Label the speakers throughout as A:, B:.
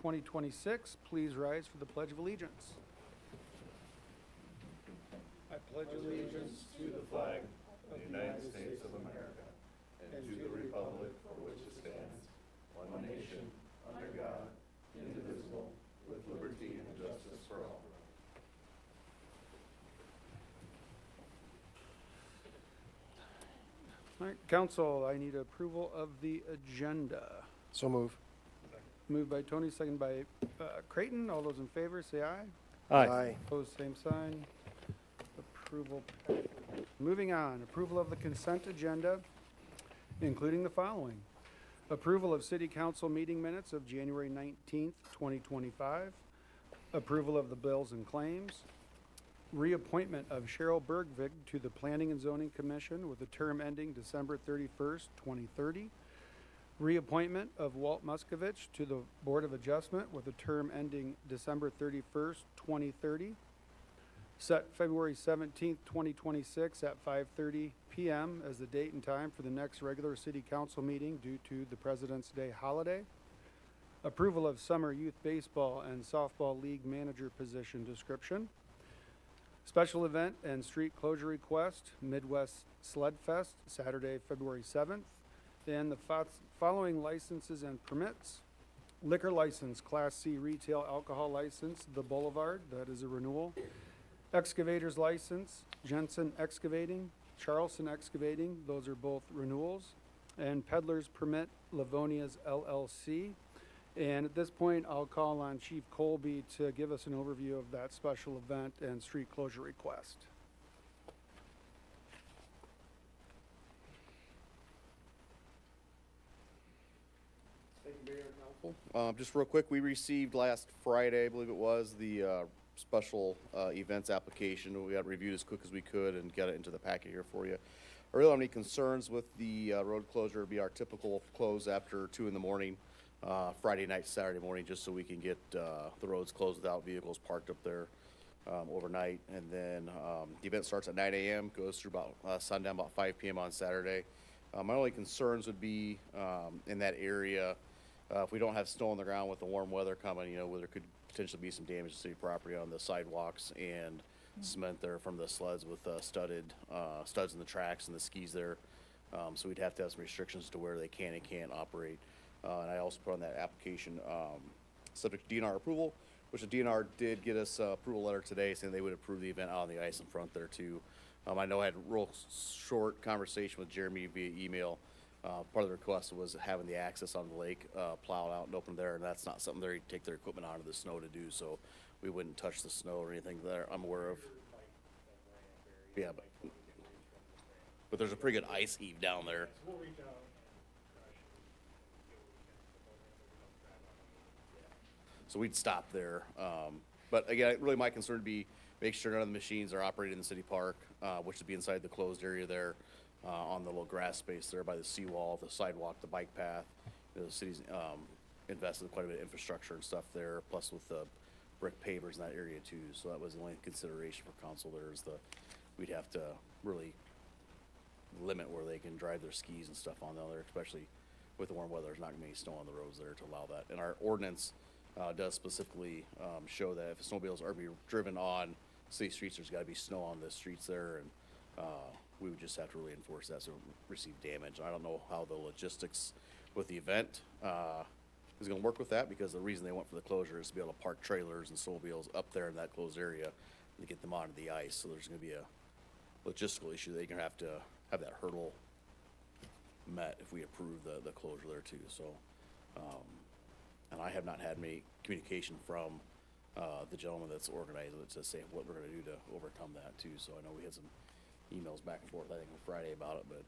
A: 2026. Please rise for the Pledge of Allegiance. I pledge allegiance
B: To the flag of the United States of America and to the republic for which it stands, one nation, under God, indivisible, with liberty and justice for all.
A: All right, council, I need approval of the agenda.
C: So move.
A: Moved by Tony, second by Creighton. All those in favor, say aye.
C: Aye.
A: Opposed, same sign. Approval. Moving on, approval of the consent agenda, including the following. Approval of city council meeting minutes of January 19th, 2025. Approval of the bills and claims. Reappointment of Cheryl Bergvig to the Planning and Zoning Commission with a term ending December 31st, 2030. Reappointment of Walt Muskovich to the Board of Adjustment with a term ending December 31st, 2030. Set February 17th, 2026 at 5:30 p.m. as the date and time for the next regular city council meeting due to the President's Day holiday. Approval of summer youth baseball and softball league manager position description. Special event and street closure request, Midwest Sled Fest, Saturday, February 7th. And the following licenses and permits. Liquor license, Class C retail alcohol license, The Boulevard, that is a renewal. Excavators license, Jensen Excavating, Charleston Excavating, those are both renewals. And peddler's permit, Livonia's LLC. And at this point, I'll call on Chief Colby to give us an overview of that special event and street closure request.
C: Thank you, Mayor and Council. Just real quick, we received last Friday, I believe it was, the special events application. We got reviewed as quick as we could and got it into the packet here for you. I really don't have any concerns with the road closure. It'll be our typical close after 2 in the morning, Friday night, Saturday morning, just so we can get the roads closed without vehicles parked up there overnight. And then the event starts at 9 a.m., goes through about sundown, about 5 p.m. on Saturday. My only concerns would be in that area, if we don't have snow on the ground with the warm weather coming, where there could potentially be some damage to city property on the sidewalks and cement there from the sleds with studs in the tracks and the skis there. So we'd have to have some restrictions to where they can and can't operate. And I also put on that application subject to DNR approval, which the DNR did get us approval letter today saying they would approve the event out on the ice in front there too. I know I had a real short conversation with Jeremy via email. Part of the request was having the access on the lake plowed out and open there, and that's not something they take their equipment out of the snow to do, so we wouldn't touch the snow or anything there I'm aware of. Yeah, but there's a pretty good ice heave down there. So we'd stop there. But again, really my concern would be make sure none of the machines are operating in the city park, which would be inside the closed area there on the little grass space there by the seawall, the sidewalk, the bike path. The city's invested quite a bit of infrastructure and stuff there, plus with the brick pavers in that area too. So that was the only consideration for council there is we'd have to really limit where they can drive their skis and stuff on there, especially with the warm weather. There's not gonna be any snow on the roads there to allow that. And our ordinance does specifically show that if snowmobiles are to be driven on city streets, there's gotta be snow on the streets there, and we would just have to really enforce that so it don't receive damage. I don't know how the logistics with the event is gonna work with that, because the reason they went for the closure is to be able to park trailers and snowmobiles up there in that closed area and to get them onto the ice. So there's gonna be a logistical issue. They're gonna have to have that hurdle met if we approve the closure there too. So, and I have not had any communication from the gentleman that's organized it to say what we're gonna do to overcome that too. So I know we had some emails back and forth, I think on Friday about it, but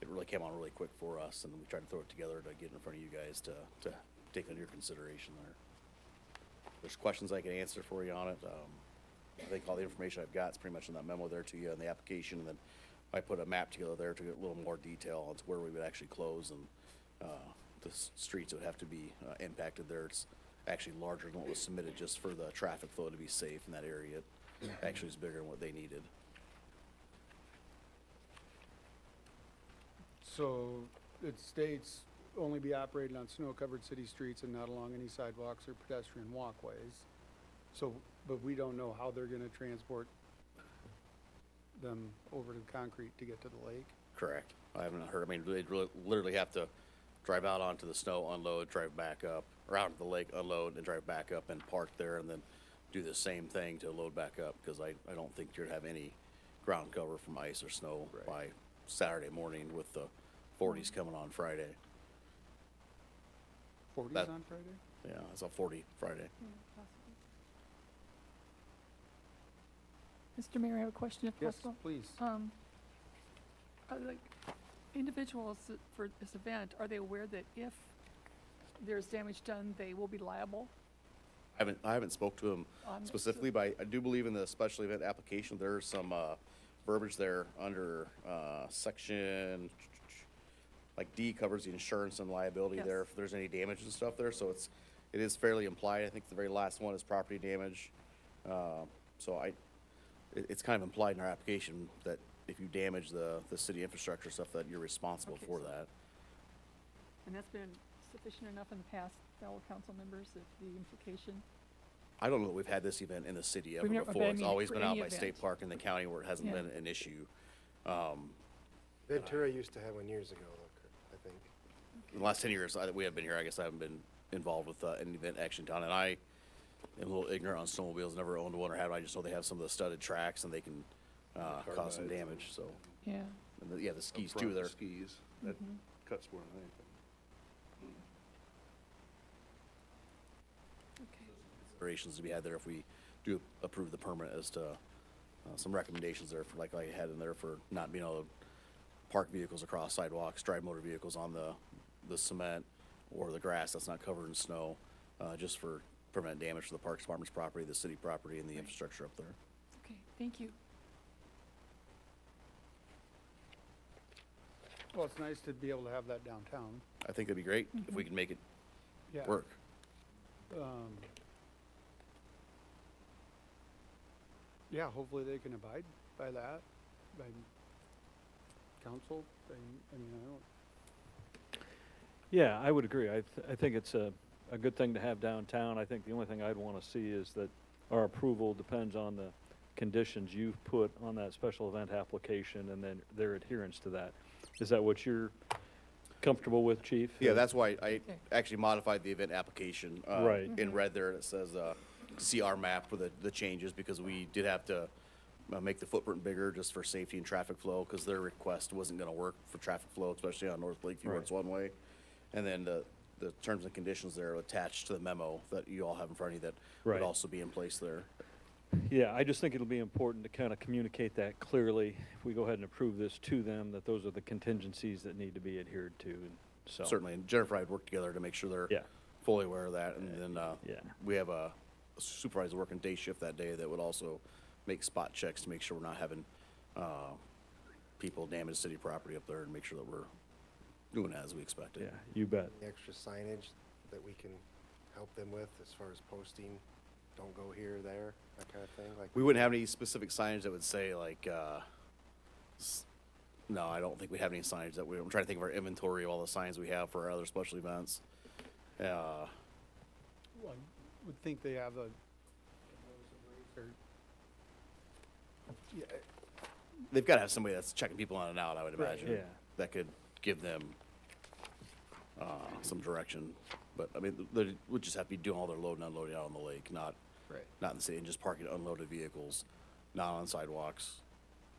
C: it really came on really quick for us, and we tried to throw it together to get in front of you guys to take under your consideration there. There's questions I can answer for you on it. I think all the information I've got is pretty much in that memo there to you in the application, and then I put a map together there to get a little more detail on where we would actually close, and the streets would have to be impacted there. It's actually larger than what was submitted just for the traffic flow to be safe in that area. It actually is bigger than what they needed.
A: So it states only be operated on snow-covered city streets and not along any sidewalks or pedestrian walkways. So, but we don't know how they're gonna transport them over to the concrete to get to the lake.
C: Correct. I haven't heard, I mean, they'd literally have to drive out onto the snow, unload, drive back up, or out to the lake, unload, and drive back up and park there, and then do the same thing to load back up, because I don't think you'd have any ground cover from ice or snow
A: Right.
C: by Saturday morning with the 40s coming on Friday.
A: 40s
C: That-
A: on Friday?
C: Yeah, it's a 40 Friday.
D: Mr. Mayor, I have a question if
A: Yes,
D: possible.
A: please.
D: Like, individuals for this event, are they aware that if there's damage done, they will be liable?
C: I haven't spoke to him
D: On-
C: specifically, but I do believe in the special event application, there's some, verbiage there under, section, like D covers the insurance and liability
D: Yes.
C: there if there's any damage and stuff there, so it is fairly implied. I think the very last one is property damage. So it's kind of implied in our application that if you damage the city infrastructure stuff, that you're responsible
D: Okay,
C: for
D: so-
C: that.
D: And that's been sufficient enough in the past, fellow council members, if the implication?
C: I don't know that we've had this event in the city ever
D: We've never
C: before.
D: been- I
C: It's
D: mean,
C: always
D: for
C: been out
D: any
C: by state
D: event.
C: park in the county where it hasn't
D: Yeah.
C: been an issue.
E: Ventura used to have one years ago, I think.
C: In the last 10 years that we have been here, I guess I haven't been involved with an event action town, and I am a little ignorant on snowmobiles, never owned one or had one. I just know they have some of the studded tracks and they can cause some
B: Carbides.
C: damage, so.
D: Yeah.
C: And the skis
B: Up
C: too
B: front,
C: there.
B: Skis, that cuts more than anything.
D: Okay.
C: Considerations to be had there if we do approve the permit as to some recommendations there for, like I had in there for not being able to park vehicles across sidewalks, drive motor vehicles on the cement or the grass that's not covered in snow, just for prevent damage to the Parks Department's property, the city property, and the infrastructure up there.
D: Okay, thank you.
A: Well, it's nice to be able to have that downtown.
C: I think it'd be great if we could make it
A: Yeah.
C: work.
A: Yeah, hopefully they can abide by that, by council, I mean, I don't,
F: Yeah, I would agree. I think it's a good thing to have downtown. I think the only thing I'd want to see is that our approval depends on the conditions you've put on that special event application and then their adherence to that. Is that what you're comfortable with, Chief?
C: Yeah, that's why I
D: Okay.
C: actually modified the event application.
F: Right.
C: In red there, it says, see our map for the changes, because we did have to make the footprint bigger just for safety and traffic flow, because their request wasn't gonna work for traffic flow, especially on North Lakeview where
F: Right.
C: it's one way. And then the terms and conditions there are attached to the memo that you all have in front of you that would
F: Right.
C: also be in place there.
F: Yeah, I just think it'll be important to kind of communicate that clearly, if we go ahead and approve this to them, that those are the contingencies that need to be adhered to, and so.
C: Certainly, and Jennifer and I worked together to make sure they're
F: Yeah.
C: fully aware of that, and then,
F: Yeah.
C: we have a supervisor working day shift that day that would also make spot checks to make sure we're not having, people damage city property up there, and make sure that we're doing as we expected.
F: Yeah, you bet.
E: The extra signage that we can help them with as far as posting, don't go here, there, that kind of thing, like.
C: We wouldn't have any specific signage that would say like, no, I don't think we have any signage I'm trying to think of our inventory of all the signs we have for our other special events.
A: well, I would think they have or, yeah,
C: They've got to have somebody that's checking people in and out, I would
A: Right.
C: imagine.
F: Yeah.
C: That could give them, some direction. But, I mean, they would just have to be doing all their loading and unloading out on the lake, not
A: right.
C: in the city, and just parking unloaded vehicles, not on sidewalks,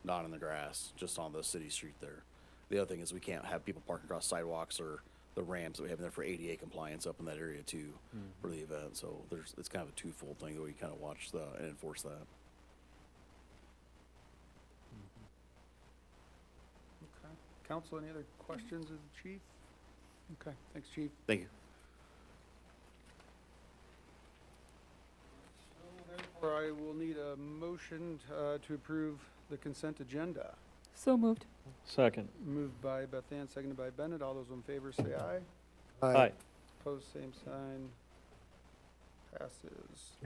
C: not in the grass, just on the city street there. The other thing is we can't have people parking across sidewalks or the ramps that we have in there for ADA compliance up in that area too for the event. So it's kind of a twofold thing that we kind of watch and enforce that.
A: Okay. Council, any other questions of the chief? Okay, thanks, chief.
C: Thank you.
A: Therefore, I will need a motion to approve the consent agenda.
D: So moved.
F: Second.
A: Moved by Beth Ann, seconded by Bennett. All those in favor say aye.
F: Aye.
A: Opposed, same sign. Passes.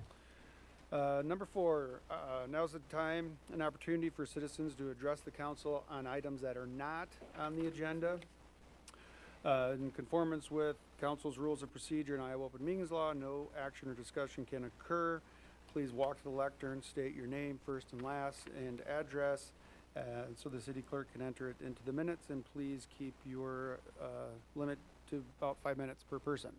A: Number 4, now's the time and opportunity for citizens to address the council on items that are not on the agenda. In conformance with council's rules of procedure and Iowa Open Meetings Law, no action or discussion can occur. Please walk to the lectern, state your name, first and last, and address, so the city clerk can enter it into the minutes, and please keep your limit to about 5 minutes per person.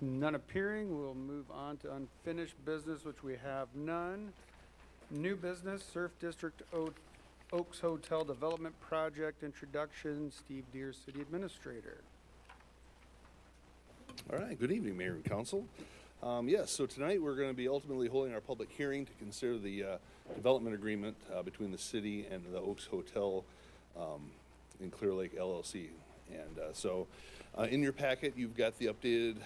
A: None appearing, we'll move on to unfinished business, which we have none. New business, Surf District Oaks Hotel Development Project Introduction, Steve Deere, City Administrator.
B: All right, good evening, Mayor and Council. Yes, so tonight we're going to be ultimately holding our public hearing to consider the development agreement between the city and the Oaks Hotel in Clear Lake LLC. And in your packet, you've got the updated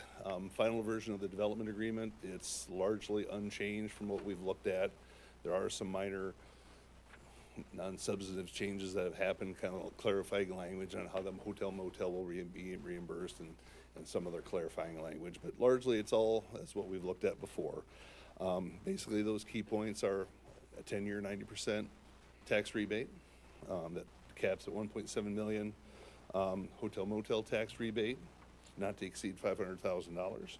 B: final version of the development agreement. It's largely unchanged from what we've looked at. There are some minor non-substantive changes that have happened, kind of clarifying language on how the hotel motel will be reimbursed and some other clarifying language, but largely it's all as what we've looked at before. Basically, those key points are a 10-year 90% tax rebate that caps at 1.7 million, hotel motel tax rebate not to exceed $500,000.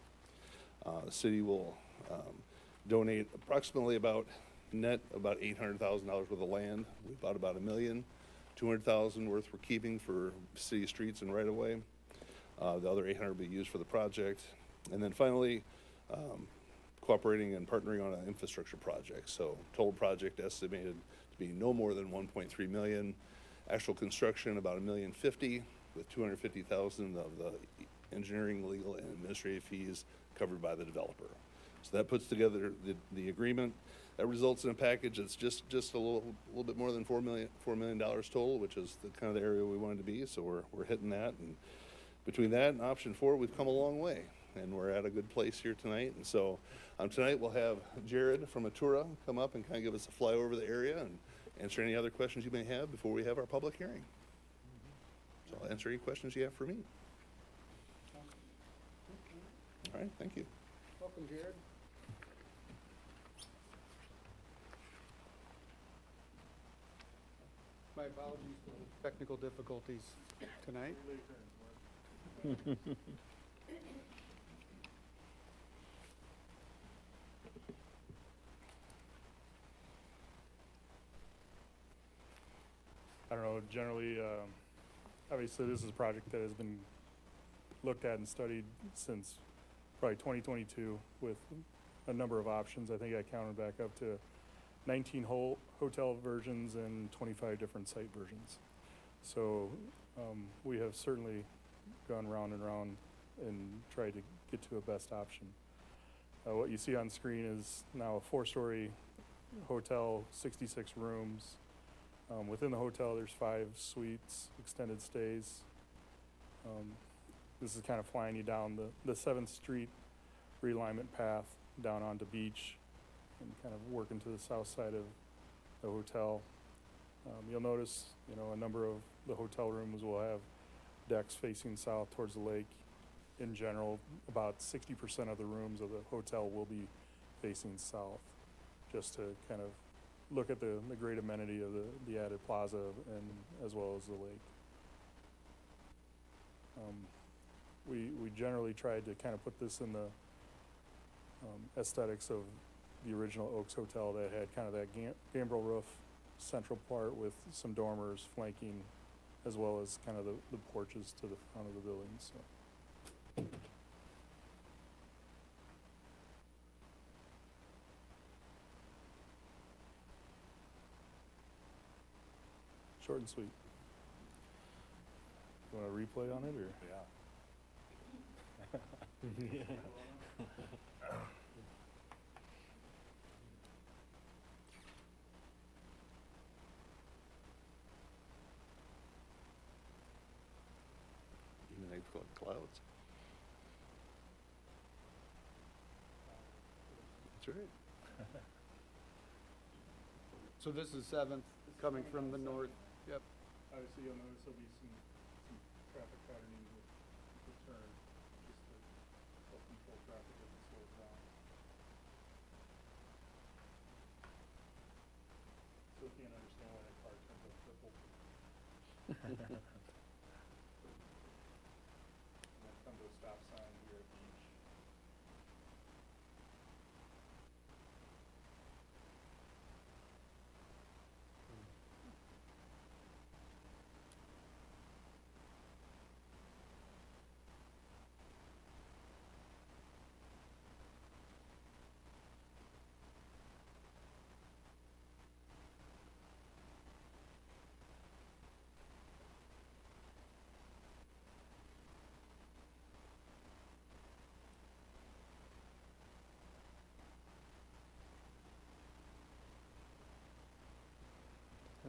B: The city will donate approximately about $800,000 worth of land. We bought about $1 million, $200,000 worth we're keeping for city streets and right of way. The other 800 will be used for the project. And then finally, cooperating and partnering on an infrastructure project. So total project estimated to be no more than 1.3 million. Actual construction about $1.05 million, with $250,000 of the engineering, legal, and administrative fees covered by the developer. So that puts together the agreement. That results in a package that's just a little bit more than $4 million total, which is the kind of the area we wanted to be. So we're hitting that, and between that and option 4, we've come a long way, and we're at a good place here tonight. And so tonight we'll have Jared from Atura come up and kind of give us a flyover of the area and answer any other questions you may have before we have our public hearing. So I'll answer any questions you have for me. All right, thank you.
A: Welcome, Jared. My apologies for the technical difficulties tonight.
G: I don't know, generally, obviously this is a project that has been looked at and studied since probably 2022 with a number of options. I think I counted back up to 19 hotel versions and 25 different site versions. So we have certainly gone round and round and tried to get to a best option. What you see on screen is now a 4-story hotel, 66 rooms. Within the hotel, there's 5 suites, extended stays. This is kind of flying you down the 7th Street realignment path down onto Beach and kind of working to the south side of the hotel. You'll notice, a number of the hotel rooms will have decks facing south towards the lake. In general, about 60% of the rooms of the hotel will be facing south, just to kind of look at the great amenity of the added plaza and as well as the lake. We generally tried to kind of put this in the aesthetics of the original Oaks Hotel that had kind of that gambrel roof central part with some dormers flanking, as well as kind of the porches to the front of the building. So. Short and sweet. You want a replay on it, or? Yeah.
B: Even they've got clouds. That's right.
A: So this is 7th, coming from the north. Yep.
G: Obviously, you'll notice there'll be some traffic patterning with the turn, just to help control traffic as it slows down. Still can't understand why that car turned up triple.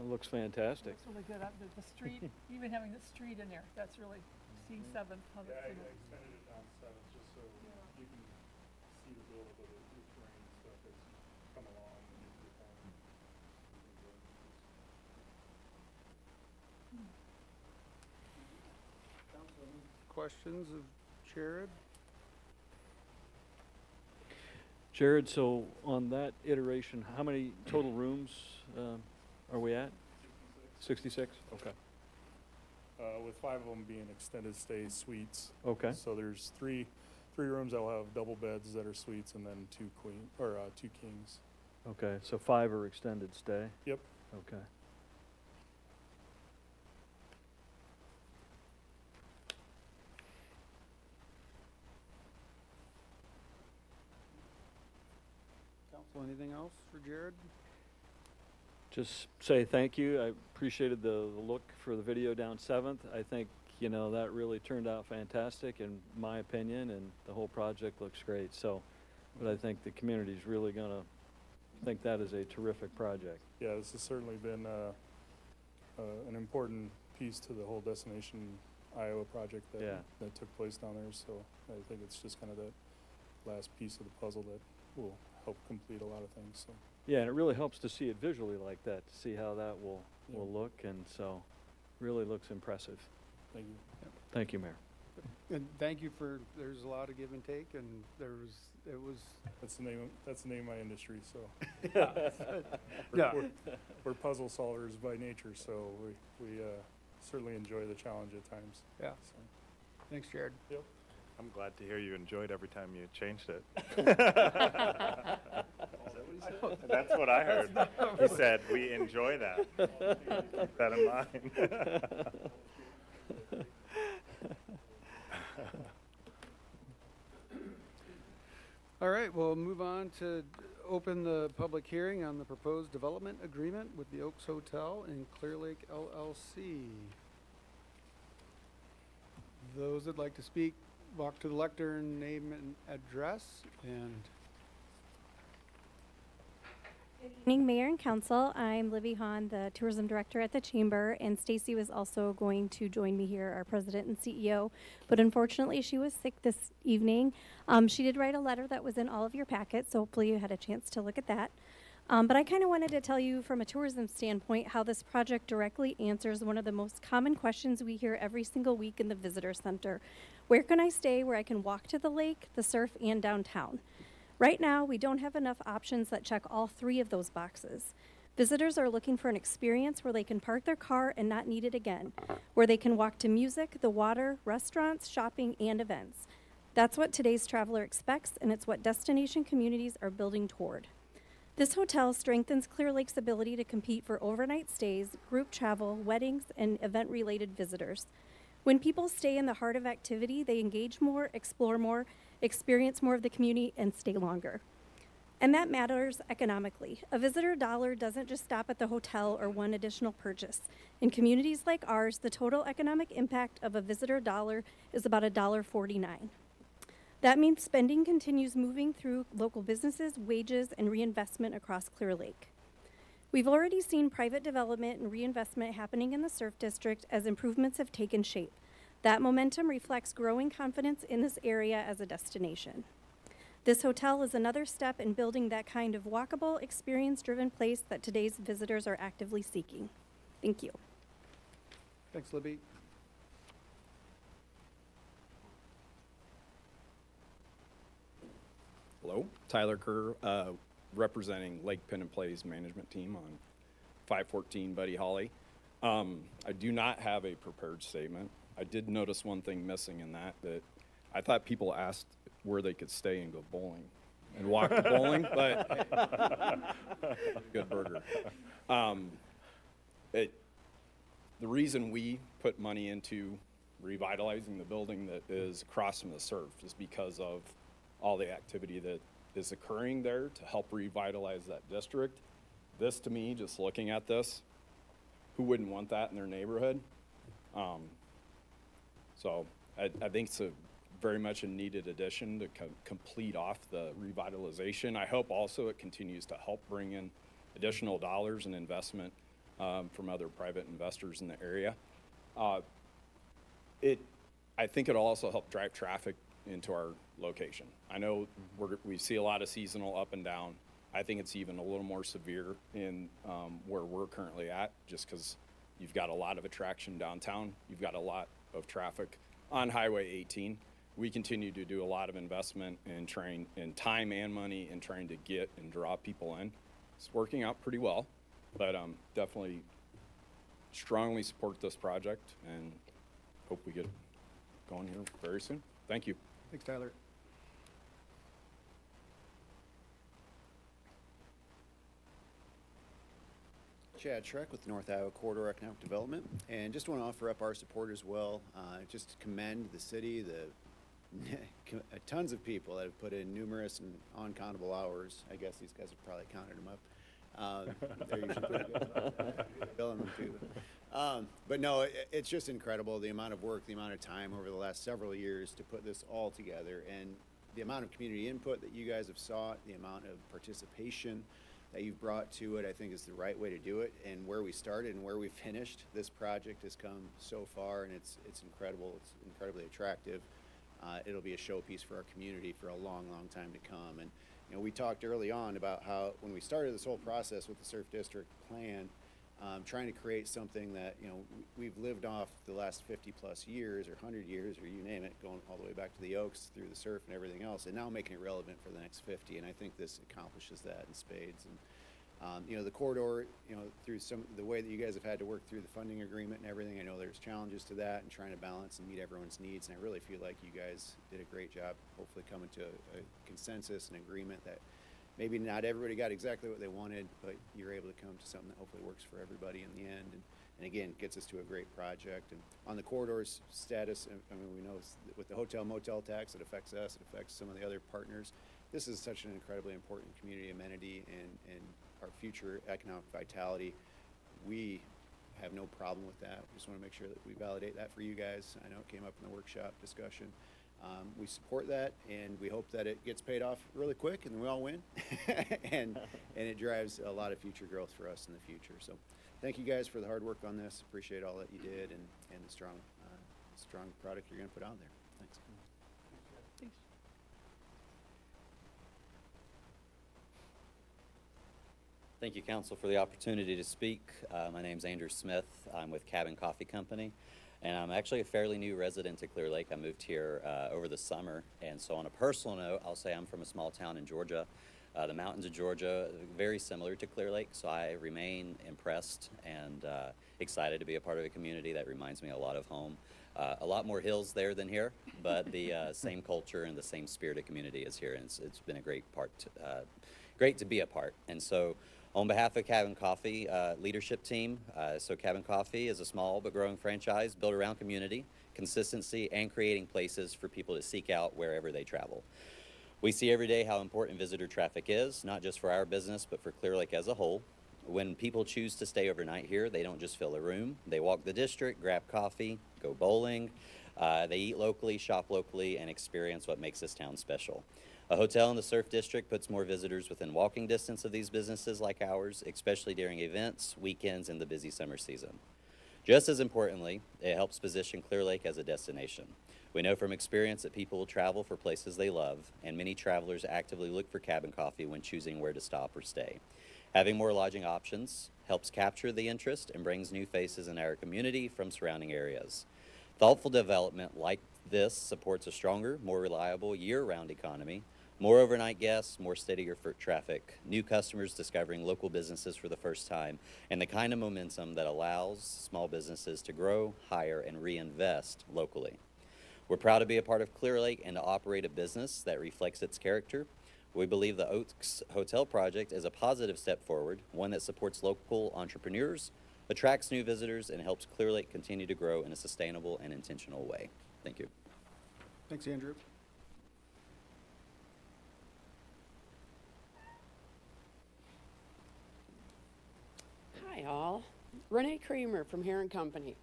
F: It looks fantastic.
D: Looks really good. The street, even having the street in there, that's really, seeing Seventh, how
G: Yeah,
D: that's,
G: I
D: you know.
G: extended it down Seventh just so you can see the build of the terrain and stuff as you come along and get to the corner.
A: Questions of Jared?
F: Jared, so on that iteration, how many total rooms are we at? 66? Okay.
G: With 5 of them being extended stay suites.
F: Okay.
G: So there's three rooms that will have double beds that are suites and then 2 kings.
F: Okay, so 5 are extended stay?
G: Yep.
F: Okay.
A: Council, anything else for Jared?
F: Just say thank you. I appreciated the look for the video down Seventh. I think, you know, that really turned out fantastic in my opinion, and the whole project looks great. So, but I think the community's really gonna think that is a terrific project.
G: Yeah, this has certainly been an important piece to the whole Destination Iowa project
F: Yeah.
G: that took place down there. So I think it's just kind of that last piece of the puzzle that will help complete a lot of things. So
F: Yeah, and it really helps to see it visually like that, to see how that will look, and so really looks impressive.
G: thank you.
F: Thank you, Mayor.
A: And thank you for, there's a lot of give and take, and it was,
G: That's the name of my industry. So
A: yeah.
G: we're puzzle solvers by nature. So we certainly enjoy the challenge at times.
A: Yeah.
G: So,
A: Thanks, Jared.
G: yep.
B: I'm glad to hear you enjoyed every time you changed it. That's what I heard. He said, we enjoy that. Keep that in mind.
A: All right, we'll move on to open the public hearing on the proposed development agreement with the Oaks Hotel and Clear Lake LLC. Those that'd like to speak, walk to the lectern, name and address, and
H: Evening, Mayor and Council. I'm Libby Hahn, the Tourism Director at the Chamber, and Stacy was also going to join me here, our President and CEO, but unfortunately she was sick this evening. She did write a letter that was in all of your packets, so hopefully you had a chance to look at that. But I kind of wanted to tell you from a tourism standpoint how this project directly answers one of the most common questions we hear every single week in the visitor center. Where can I stay where I can walk to the lake, the surf, and downtown? Right now, we don't have enough options that check all 3 of those boxes. Visitors are looking for an experience where they can park their car and not need it again, where they can walk to music, the water, restaurants, shopping, and events. That's what today's traveler expects, and it's what destination communities are building toward. This hotel strengthens Clear Lake's ability to compete for overnight stays, group travel, weddings, and event-related visitors. When people stay in the heart of activity, they engage more, explore more, experience more of the community, and stay longer. And that matters economically. A visitor dollar doesn't just stop at the hotel or one additional purchase. In communities like ours, the total economic impact of a visitor dollar is about $1.49. That means spending continues moving through local businesses, wages, and reinvestment across Clear Lake. We've already seen private development and reinvestment happening in the Surf District as improvements have taken shape. That momentum reflects growing confidence in this area as a destination. This hotel is another step in building that kind of walkable, experience-driven place that today's visitors are actively seeking. Thank you.
A: thanks, Libby.
I: Hello, Tyler Kerr, representing Lake Pen and Play's management team on 514 Buddy Holly. I do not have a prepared statement. I did notice one thing missing in that I thought people asked where they could stay and go bowling and walk to bowling, but good burger. The reason we put money into revitalizing the building that is across from the surf is because of all the activity that is occurring there to help revitalize that district. This, to me, just looking at this, who wouldn't want that in their neighborhood? So I think it's very much a needed addition to complete off the revitalization. I hope also it continues to help bring in additional dollars and investment from other private investors in the area. I think it'll also help drive traffic into our location. I know we see a lot of seasonal up and down. I think it's even a little more severe in where we're currently at, just because you've got a lot of attraction downtown. You've got a lot of traffic on Highway 18. We continue to do a lot of investment in time and money in trying to get and draw people in. It's working out pretty well, but definitely strongly support this project and hope we get going here very soon. Thank you.
A: Thanks, Tyler.
J: Chad Schreck with North Iowa Corridor Economic Development, and just want to offer up our support as well. Just to commend the city, tons of people that have put in numerous and uncountable hours. I guess these guys have probably counted them up. They're usually pretty good. Billing them too. But no, it's just incredible, the amount of work, the amount of time over the last several years to put this all together, and the amount of community input that you guys have sought, the amount of participation that you've brought to it, I think is the right way to do it. And where we started and where we finished, this project has come so far, and it's incredible. It's incredibly attractive. It'll be a showpiece for our community for a long, long time to come. And you know, we talked early on about how when we started this whole process with the Surf District plan, trying to create something that, you know, we've lived off the last 50 plus years or 100 years or you name it, going all the way back to the Oaks through the surf and everything else, and now making it relevant for the next 50. And I think this accomplishes that in spades. And you know, the corridor, you know, through the way that you guys have had to work through the funding agreement and everything, I know there's challenges to that and trying to balance and meet everyone's needs. And I really feel like you guys did a great job, hopefully coming to a consensus and agreement that maybe not everybody got exactly what they wanted, but you're able to come to something that hopefully works for everybody in the end. And again, gets us to a great project. And on the corridor's status, I mean, we know with the hotel motel tax, it affects us, it affects some of the other partners. This is such an incredibly important community amenity and our future economic vitality. We have no problem with that. We just want to make sure that we validate that for you guys. I know it came up in the workshop discussion. We support that, and we hope that it gets paid off really quick, and we all win, and it drives a lot of future growth for us in the future. So, thank you guys for the hard work on this. Appreciate all that you did, and the strong product you're going to put out there. Thanks.
D: Thanks.
K: Thank you, Council, for the opportunity to speak. My name's Andrew Smith. I'm with Cabin Coffee Company, and I'm actually a fairly new resident of Clear Lake. I moved here over the summer, and so on a personal note, I'll say I'm from a small town in Georgia. The mountains of Georgia, very similar to Clear Lake, so I remain impressed and excited to be a part of a community that reminds me a lot of home. A lot more hills there than here, but the same culture and the same spirit of community is here, and it's been a great to be a part. And so, on behalf of Cabin Coffee leadership team, so Cabin Coffee is a small but growing franchise built around community, consistency, and creating places for people to seek out wherever they travel. We see every day how important visitor traffic is, not just for our business, but for Clear Lake as a whole. When people choose to stay overnight here, they don't just fill a room. They walk the district, grab coffee, go bowling. They eat locally, shop locally, and experience what makes this town special. A hotel in the Surf District puts more visitors within walking distance of these businesses like ours, especially during events, weekends, and the busy summer season. Just as importantly, it helps position Clear Lake as a destination. We know from experience that people will travel for places they love, and many travelers actively look for Cabin Coffee when choosing where to stop or stay. Having more lodging options helps capture the interest and brings new faces in our community from surrounding areas. Thoughtful development like this supports a stronger, more reliable year-round economy, more overnight guests, more steadier foot traffic, new customers discovering local businesses for the first time, and the kind of momentum that allows small businesses to grow, hire, and reinvest locally. We're proud to be a part of Clear Lake and to operate a business that reflects its character. We believe the Oaks Hotel project is a positive step forward, one that supports local entrepreneurs, attracts new visitors, and helps Clear Lake continue to grow in a sustainable and intentional way. Thank you.
A: Thanks, Andrew.
L: Hi, all. Renee Kramer from Heron Company.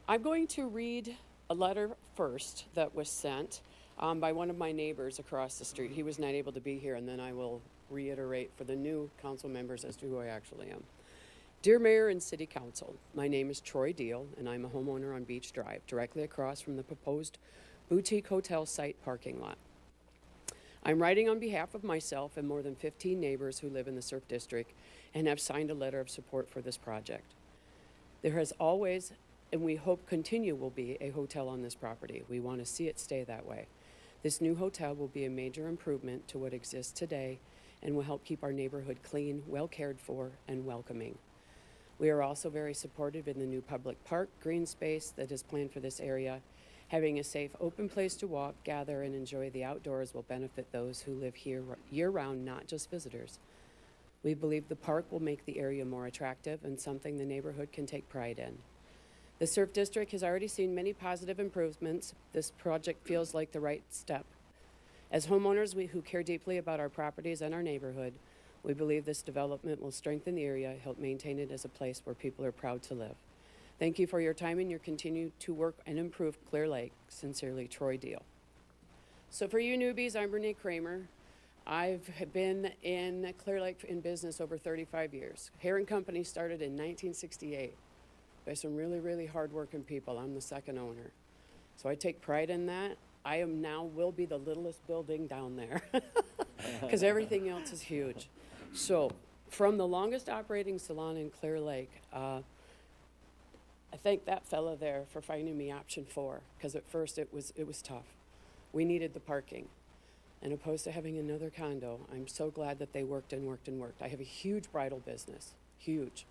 L: I'm going to read a letter first that was sent by one of my neighbors across the street. He was not able to be here, and then I will reiterate for the new council members as to who I actually am. Dear Mayor and City Council, my name is Troy Deal, and I'm a homeowner on Beach Drive, directly across from the proposed boutique hotel site parking lot. I'm writing on behalf of myself and more than 15 neighbors who live in the Surf District and have signed a letter of support for this project. There has always, and we hope continue will be, a hotel on this property. We want to see it stay that way. This new hotel will be a major improvement to what exists today and will help keep our neighborhood clean, well cared for, and welcoming. We are also very supportive in the new public park, green space that is planned for this area. Having a safe, open place to walk, gather, and enjoy the outdoors will benefit those who live here year-round, not just visitors. We believe the park will make the area more attractive and something the neighborhood can take pride in. The Surf District has already seen many positive improvements. This project feels like the right step. As homeowners who care deeply about our properties and our neighborhood, we believe this development will strengthen the area, help maintain it as a place where people are proud to live. Thank you for your time and your continue to work and improve Clear Lake. Sincerely, Troy Deal. So for you newbies, I'm Renee Kramer. I've been in Clear Lake in business over 35 years. Hair & Company started in 1968 by some really, really hardworking people. I'm the second owner. So I take pride in that. I am now will be the littlest building down there because everything else is huge. So from the longest operating salon in Clear Lake, I thank that fella there for finding me option 4, because at first it was tough. We needed the parking. And opposed to having another condo, I'm so glad that they worked and worked and worked. I have a huge bridal business, huge.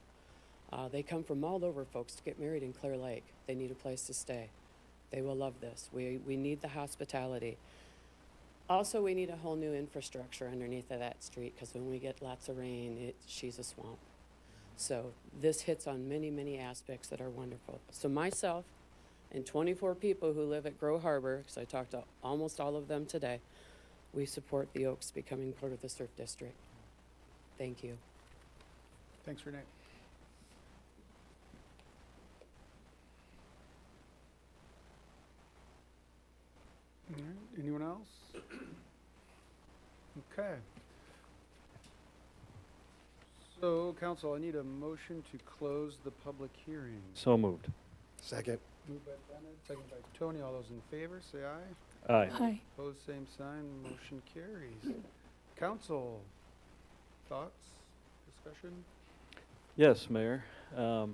L: They come from all over, folks, to get married in Clear Lake. They need a place to stay. They will love this. We need the hospitality. Also, we need a whole new infrastructure underneath of that street, because when we get lots of rain, she's a swamp. So this hits on many, many aspects that are wonderful. So myself and 24 people who live at Grow Harbor, because I talked to almost all of them today, we support the Oaks becoming part of the Surf District. Thank you.
A: Thanks, Renee. All right, anyone else? Okay. So, council, I need a motion to close the public hearing.
F: So moved.
E: Second.
A: Moved by Bennett, second by Tony. All those in favor, say aye.
F: Aye.
D: Hi.
A: Opposed, same sign. Motion carries. Council, thoughts, discussion?
F: Yes, Mayor. I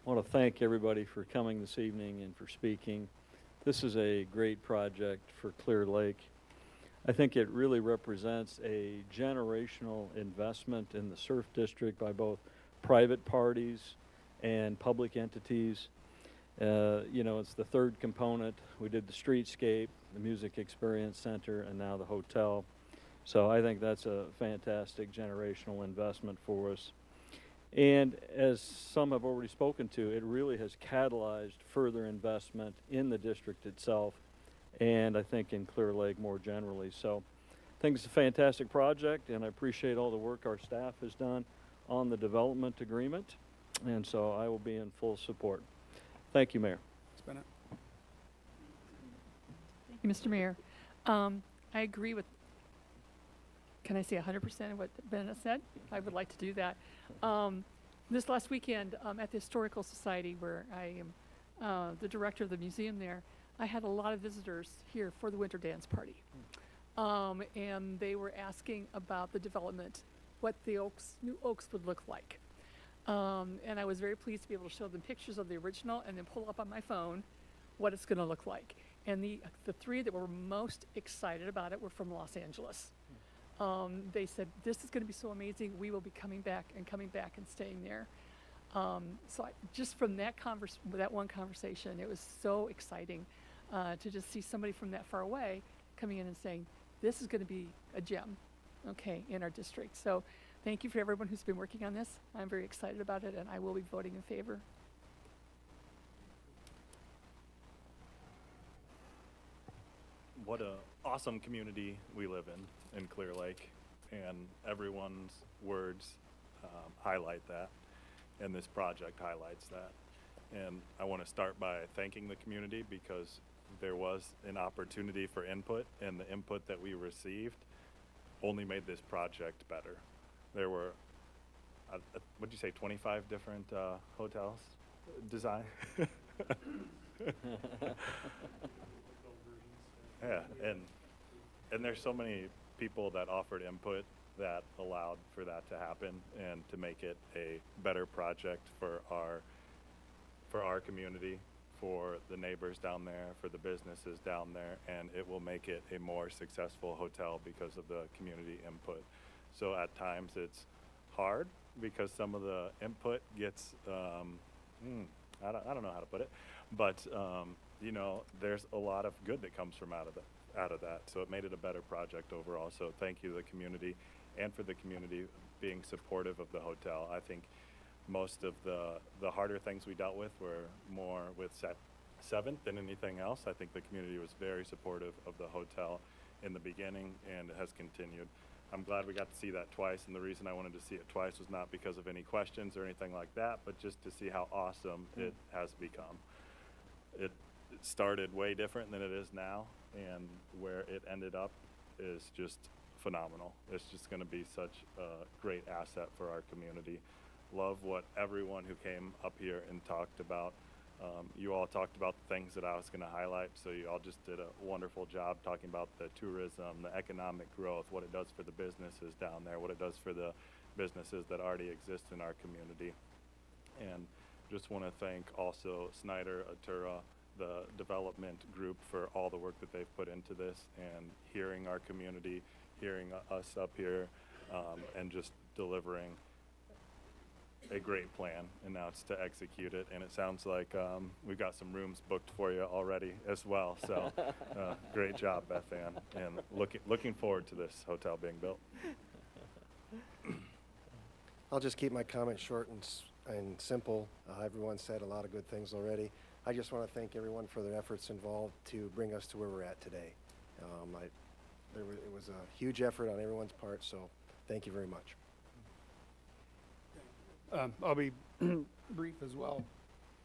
F: want to thank everybody for coming this evening and for speaking. This is a great project for Clear Lake. I think it really represents a generational investment in the Surf District by both private parties and public entities. You know, it's the third component. We did the streetscape, the music experience center, and now the hotel. So I think that's a fantastic generational investment for us. And as some have already spoken to, it really has catalyzed further investment in the district itself, and I think in Clear Lake more generally. So I think it's a fantastic project, and I appreciate all the work our staff has done on the development agreement, and so I will be in full support. Thank you, Mayor.
A: Ms. Bennett?
D: Thank you, Mr. Mayor. I agree with, can I say 100% of what Bennett said? I would like to do that. This last weekend at the Historical Society, where I am the director of the museum there, I had a lot of visitors here for the winter dance party. And they were asking about the development, what the new Oaks would look like. And I was very pleased to be able to show them pictures of the original and then pull up on my phone what it's going to look like. And the three that were most excited about it were from Los Angeles. They said, this is going to be so amazing. We will be coming back and staying there. So just from that one conversation, it was so exciting to just see somebody from that far away coming in and saying, this is going to be a gem, okay, in our district. So thank you for everyone who's been working on this. I'm very excited about it, and I will be voting in favor.
M: What a awesome community we live in Clear Lake, and everyone's words highlight that, and this project highlights that. And I want to start by thanking the community, because there was an opportunity for input, and the input that we received only made this project better. There were what'd you say, 25 different hotels design? Yeah, and there's so many people that offered input that allowed for that to happen and to make it a better project for our community, for the neighbors down there, for the businesses down there, and it will make it a more successful hotel because of the community input. So at times it's hard because some of the input gets, I don't know how to put it, but you know, there's a lot of good that comes from out of that. So it made it a better project overall. So thank you to the community and for the community being supportive of the hotel. I think most of the harder things we dealt with were more with Seventh than anything else. I think the community was very supportive of the hotel in the beginning, and it has continued. I'm glad we got to see that twice, and the reason I wanted to see it twice was not because of any questions or anything like that, but just to see how awesome it has become. It started way different than it is now, and where it ended up is just phenomenal. It's just going to be such a great asset for our community. Love what everyone who came up here and talked about. You all talked about the things that I was going to highlight, so you all just did a wonderful job talking about the tourism, the economic growth, what it does for the businesses down there, what it does for the businesses that already exist in our community. And just want to thank also Snyder, Atura, the development group, for all the work that they've put into this, and hearing our community, hearing us up here, and just delivering a great plan, and now it's to execute it. And it sounds like we've got some rooms booked for you already as well. So great job, Beth Ann, and looking forward to this hotel being built.
E: I'll just keep my comments short and simple. Everyone said a lot of good things already. I just want to thank everyone for their efforts involved to bring us to where we're at today. It was a huge effort on everyone's part, so thank you very much.
A: I'll be brief as well.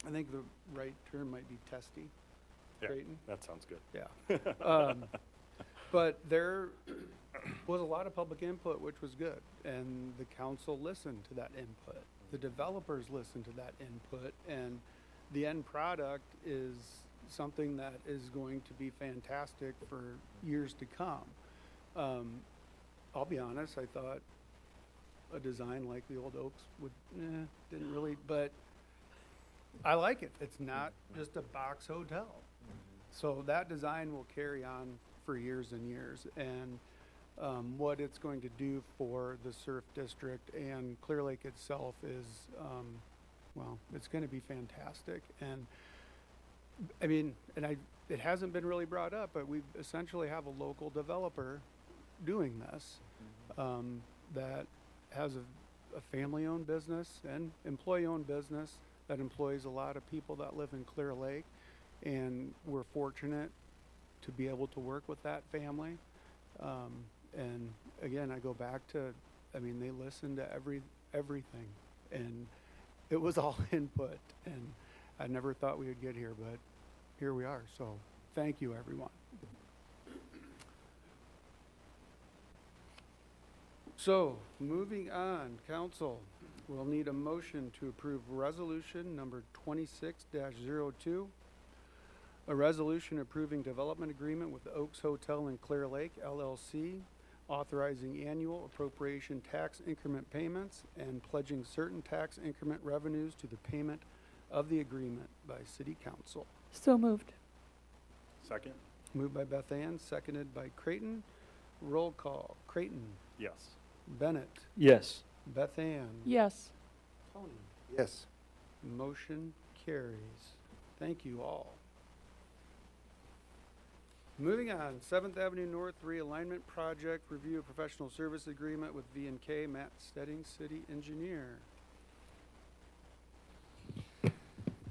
A: I think the right term might be testy.
M: Yeah,
A: Creighton?
M: that sounds good.
A: Yeah. But there was a lot of public input, which was good, and the council listened to that input. The developers listened to that input, and the end product is something that is going to be fantastic for years to come. I'll be honest, I thought a design like the old Oaks didn't really, but I like it. It's not just a box hotel. So that design will carry on for years and years. And what it's going to do for the Surf District and Clear Lake itself is, well, it's going to be fantastic. And I mean, it hasn't been really brought up, but we essentially have a local developer doing this that has a family-owned business and employee-owned business that employs a lot of people that live in Clear Lake, and we're fortunate to be able to work with that family. And again, I go back to, I mean, they listened to everything, and it was all input, and I never thought we would get here, but here we are. So thank you, everyone. So, moving on, council, we'll need a motion to approve resolution number 26-02, a resolution approving development agreement with the Oaks Hotel in Clear Lake, LLC, authorizing annual appropriation tax increment payments and pledging certain tax increment revenues to the payment of the agreement by City Council.
D: So moved.
M: Second?
A: Moved by Beth Ann, seconded by Creighton. Roll call. Creighton.
M: Yes.
A: Bennett.
F: Yes.
A: Beth Ann.
D: Yes.
A: Tony.
E: Yes.
A: Motion carries. Thank you all. Moving on, 7th Avenue North Realignment Project, review of professional service agreement with V&K, Matt Stedding, City Engineer.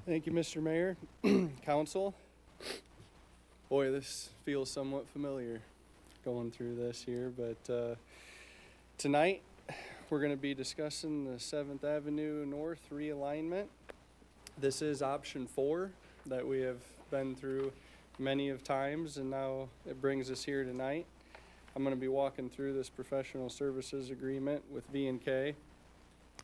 N: Thank you, Mr. Mayor, Council. Boy, this feels somewhat familiar going through this here, but tonight we're going to be discussing the 7th Avenue North realignment. This is option 4 that we have been through many of times, and now it brings us here tonight. I'm going to be walking through this professional services agreement with V&K.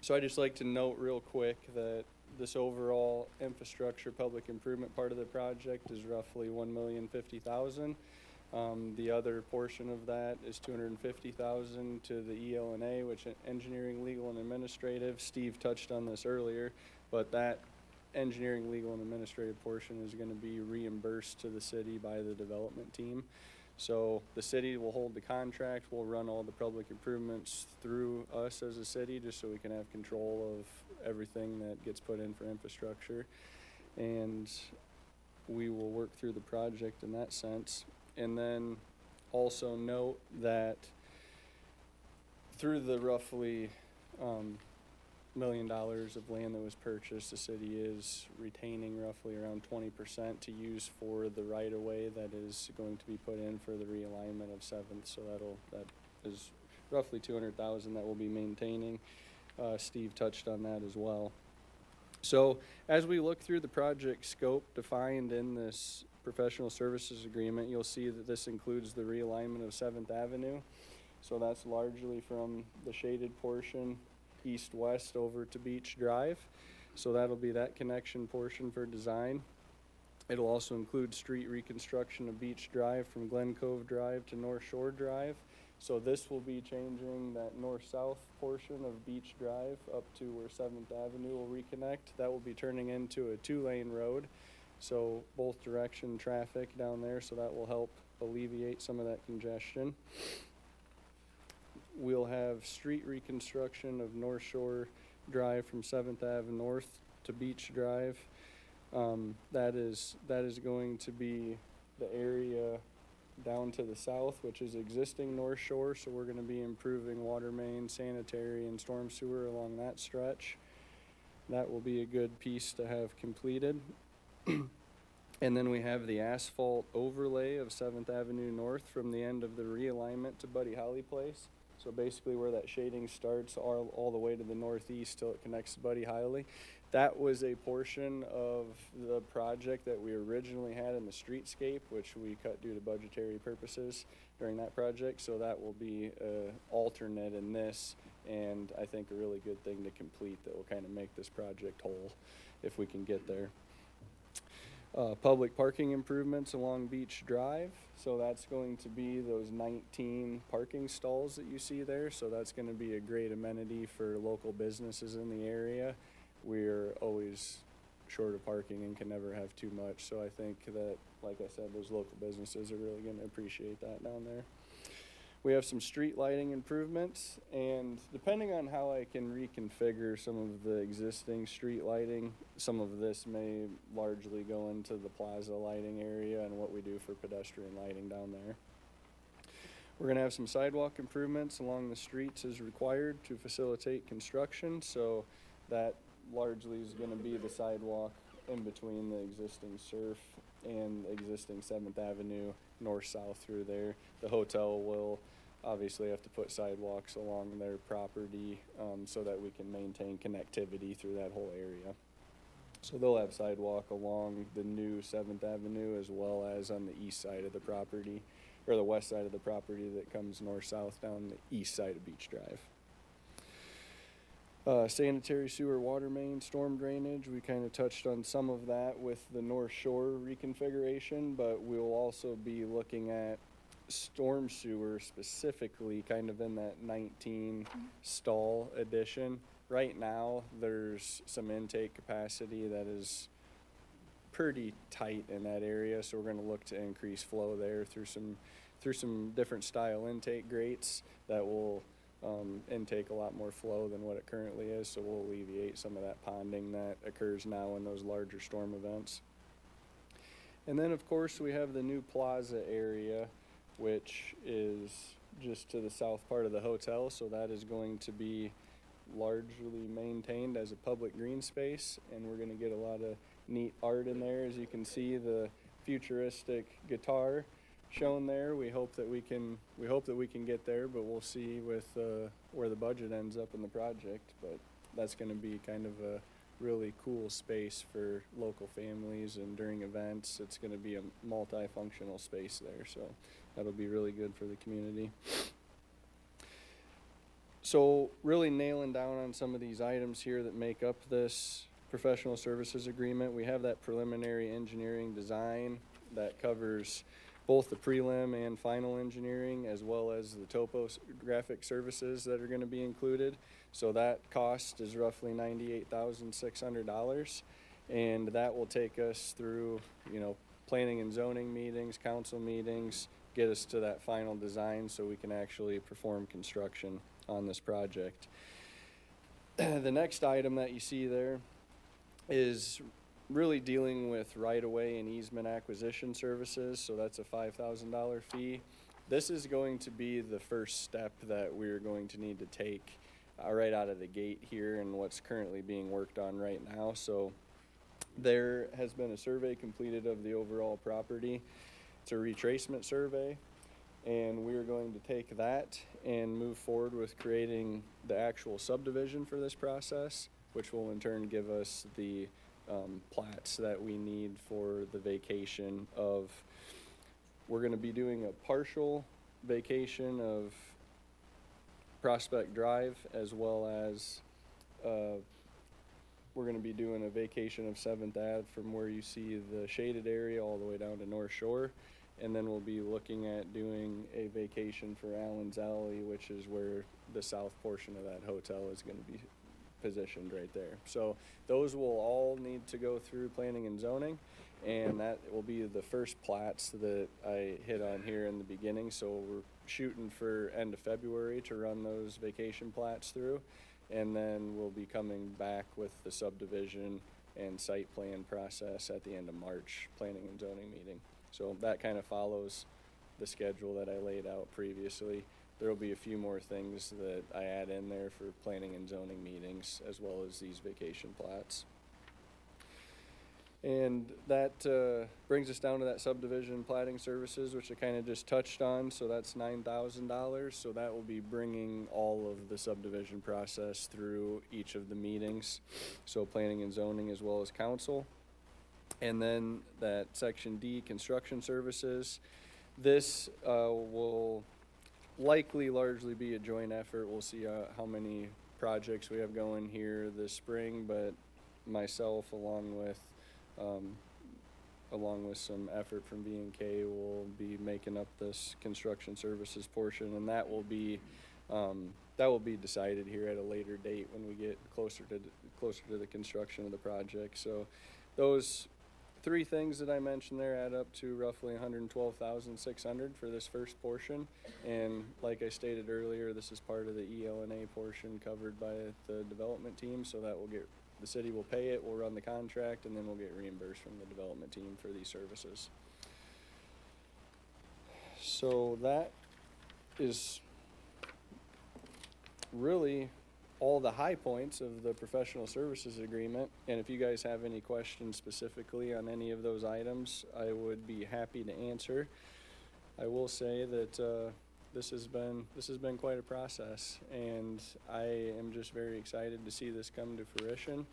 N: So I'd just like to note real quick that this overall infrastructure public improvement part of the project is roughly $1,050,000. The other portion of that is $250,000 to the EL&A, which engineering, legal, and administrative. Steve touched on this earlier, but that engineering, legal, and administrative portion is going to be reimbursed to the city by the development team. So the city will hold the contract, we'll run all the public improvements through us as a city, just so we can have control of everything that gets put in for infrastructure. And we will work through the project in that sense. And then also note that through the roughly $1 million of land that was purchased, the city is retaining roughly around 20% to use for the right-of-way that is going to be put in for the realignment of 7th. So that is roughly $200,000 that we'll be maintaining. Steve touched on that as well. So as we look through the project scope defined in this professional services agreement, you'll see that this includes the realignment of 7th Avenue. So that's largely from the shaded portion east-west over to Beach Drive. So that'll be that connection portion for design. It'll also include street reconstruction of Beach Drive from Glen Cove Drive to North Shore Drive. So this will be changing that north-south portion of Beach Drive up to where 7th Avenue will reconnect. That will be turning into a 2-lane road. So both direction traffic down there, so that will help alleviate some of that congestion. We'll have street reconstruction of North Shore Drive from 7th Ave North to Beach Drive. That is going to be the area down to the south, which is existing North Shore, so we're going to be improving water main, sanitary, and storm sewer along that stretch. That will be a good piece to have completed. And then we have the asphalt overlay of 7th Avenue North from the end of the realignment to Buddy Holly Place. So basically where that shading starts all the way to the northeast till it connects to Buddy Holly. That was a portion of the project that we originally had in the streetscape, which we cut due to budgetary purposes during that project. So that will be an alternate in this, and I think a really good thing to complete that will kind of make this project whole if we can get there. Public parking improvements along Beach Drive. So that's going to be those 19 parking stalls that you see there. So that's going to be a great amenity for local businesses in the area. We're always short of parking and can never have too much. So I think that, like I said, those local businesses are really going to appreciate that down there. We have some street lighting improvements, and depending on how I can reconfigure some of the existing street lighting, some of this may largely go into the plaza lighting area and what we do for pedestrian lighting down there. We're going to have some sidewalk improvements along the streets as required to facilitate construction, so that largely is going to be the sidewalk in between the existing surf and existing 7th Avenue north-south through there. The hotel will obviously have to put sidewalks along their property so that we can maintain connectivity through that whole area. So they'll have sidewalk along the new 7th Avenue as well as on the east side of the property, or the west side of the property that comes north-south down the east side of Beach Drive. Sanitary sewer, water main, storm drainage, we kind of touched on some of that with the North Shore reconfiguration, but we'll also be looking at storm sewer specifically kind of in that 19 stall addition. Right now, there's some intake capacity that is pretty tight in that area, so we're going to look to increase flow there through some different style intake grates that will intake a lot more flow than what it currently is, so we'll alleviate some of that ponding that occurs now in those larger storm events. And then of course we have the new plaza area, which is just to the south part of the hotel, so that is going to be largely maintained as a public green space, and we're going to get a lot of neat art in there. As you can see, the futuristic guitar shown there. We hope that we can get there, but we'll see with where the budget ends up in the project. But that's going to be kind of a really cool space for local families, and during events it's going to be a multifunctional space there, so that'll be really good for the community. So really nailing down on some of these items here that make up this professional services agreement, we have that preliminary engineering design that covers both the prelim and final engineering, as well as the topographic services that are gonna be included. So that cost is roughly $98,600. And that will take us through, you know, planning and zoning meetings, council meetings, get us to that final design so we can actually perform construction on this project. The next item that you see there is really dealing with right-of-way and easement acquisition services, so that's a $5,000 fee. This is going to be the first step that we're going to need to take right out of the gate here and what's currently being worked on right now. So there has been a survey completed of the overall property. It's a retracement survey, and we are going to take that and move forward with creating the actual subdivision for this process, which will in turn give us the plats that we need for the vacation of, we're gonna be doing a partial vacation of Prospect Drive, as well as we're gonna be doing a vacation of 7th Ave from where you see the shaded area all the way down to North Shore. And then we'll be looking at doing a vacation for Allen's Alley, which is where the south portion of that hotel is gonna be positioned right there. So those will all need to go through planning and zoning, and that will be the first plats that I hit on here in the beginning. So we're shooting for end of February to run those vacation plats through, and then we'll be coming back with the subdivision and site plan process at the end of March, planning and zoning meeting. So that kind of follows the schedule that I laid out previously. There will be a few more things that I add in there for planning and zoning meetings, as well as these vacation plats. And that brings us down to that subdivision plating services, which I kind of just touched on. So that's $9,000. So that will be bringing all of the subdivision process through each of the meetings. So planning and zoning as well as council. And then that section D, construction services. This will likely largely be a joint effort. We'll see how many projects we have going here this spring, but myself along with some effort from B&K will be making up this construction services portion, and that will be decided here at a later date when we get closer to the construction of the project. So those three things that I mentioned there add up to roughly $112,600 for this first portion. And like I stated earlier, this is part of the EL&A portion covered by the development team, so that will get, the city will pay it, we'll run the contract, and then we'll get reimbursed from the development team for these services. So that is really all the high points of the professional services agreement. And if you guys have any questions specifically on any of those items, I would be happy to answer. I will say that this has been quite a process, and I am just very excited to see this come to fruition.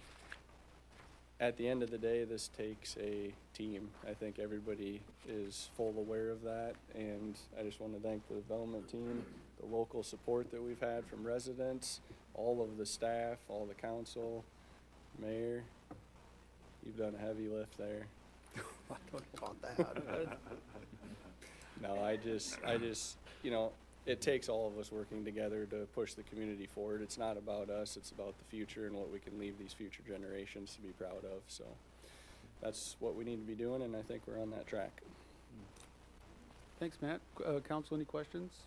N: At the end of the day, this takes a team. I think everybody is full aware of that, and I just want to thank the development team, the local support that we've had from residents, all of the staff, all the council, mayor. You've done a heavy lift there.
E: I don't thought that.
N: No, I just, you know, it takes all of us working together to push the community forward. It's not about us, it's about the future and what we can leave these future generations to be proud of. So that's what we need to be doing, and I think we're on that track.
A: Thanks, Matt. Council, any questions?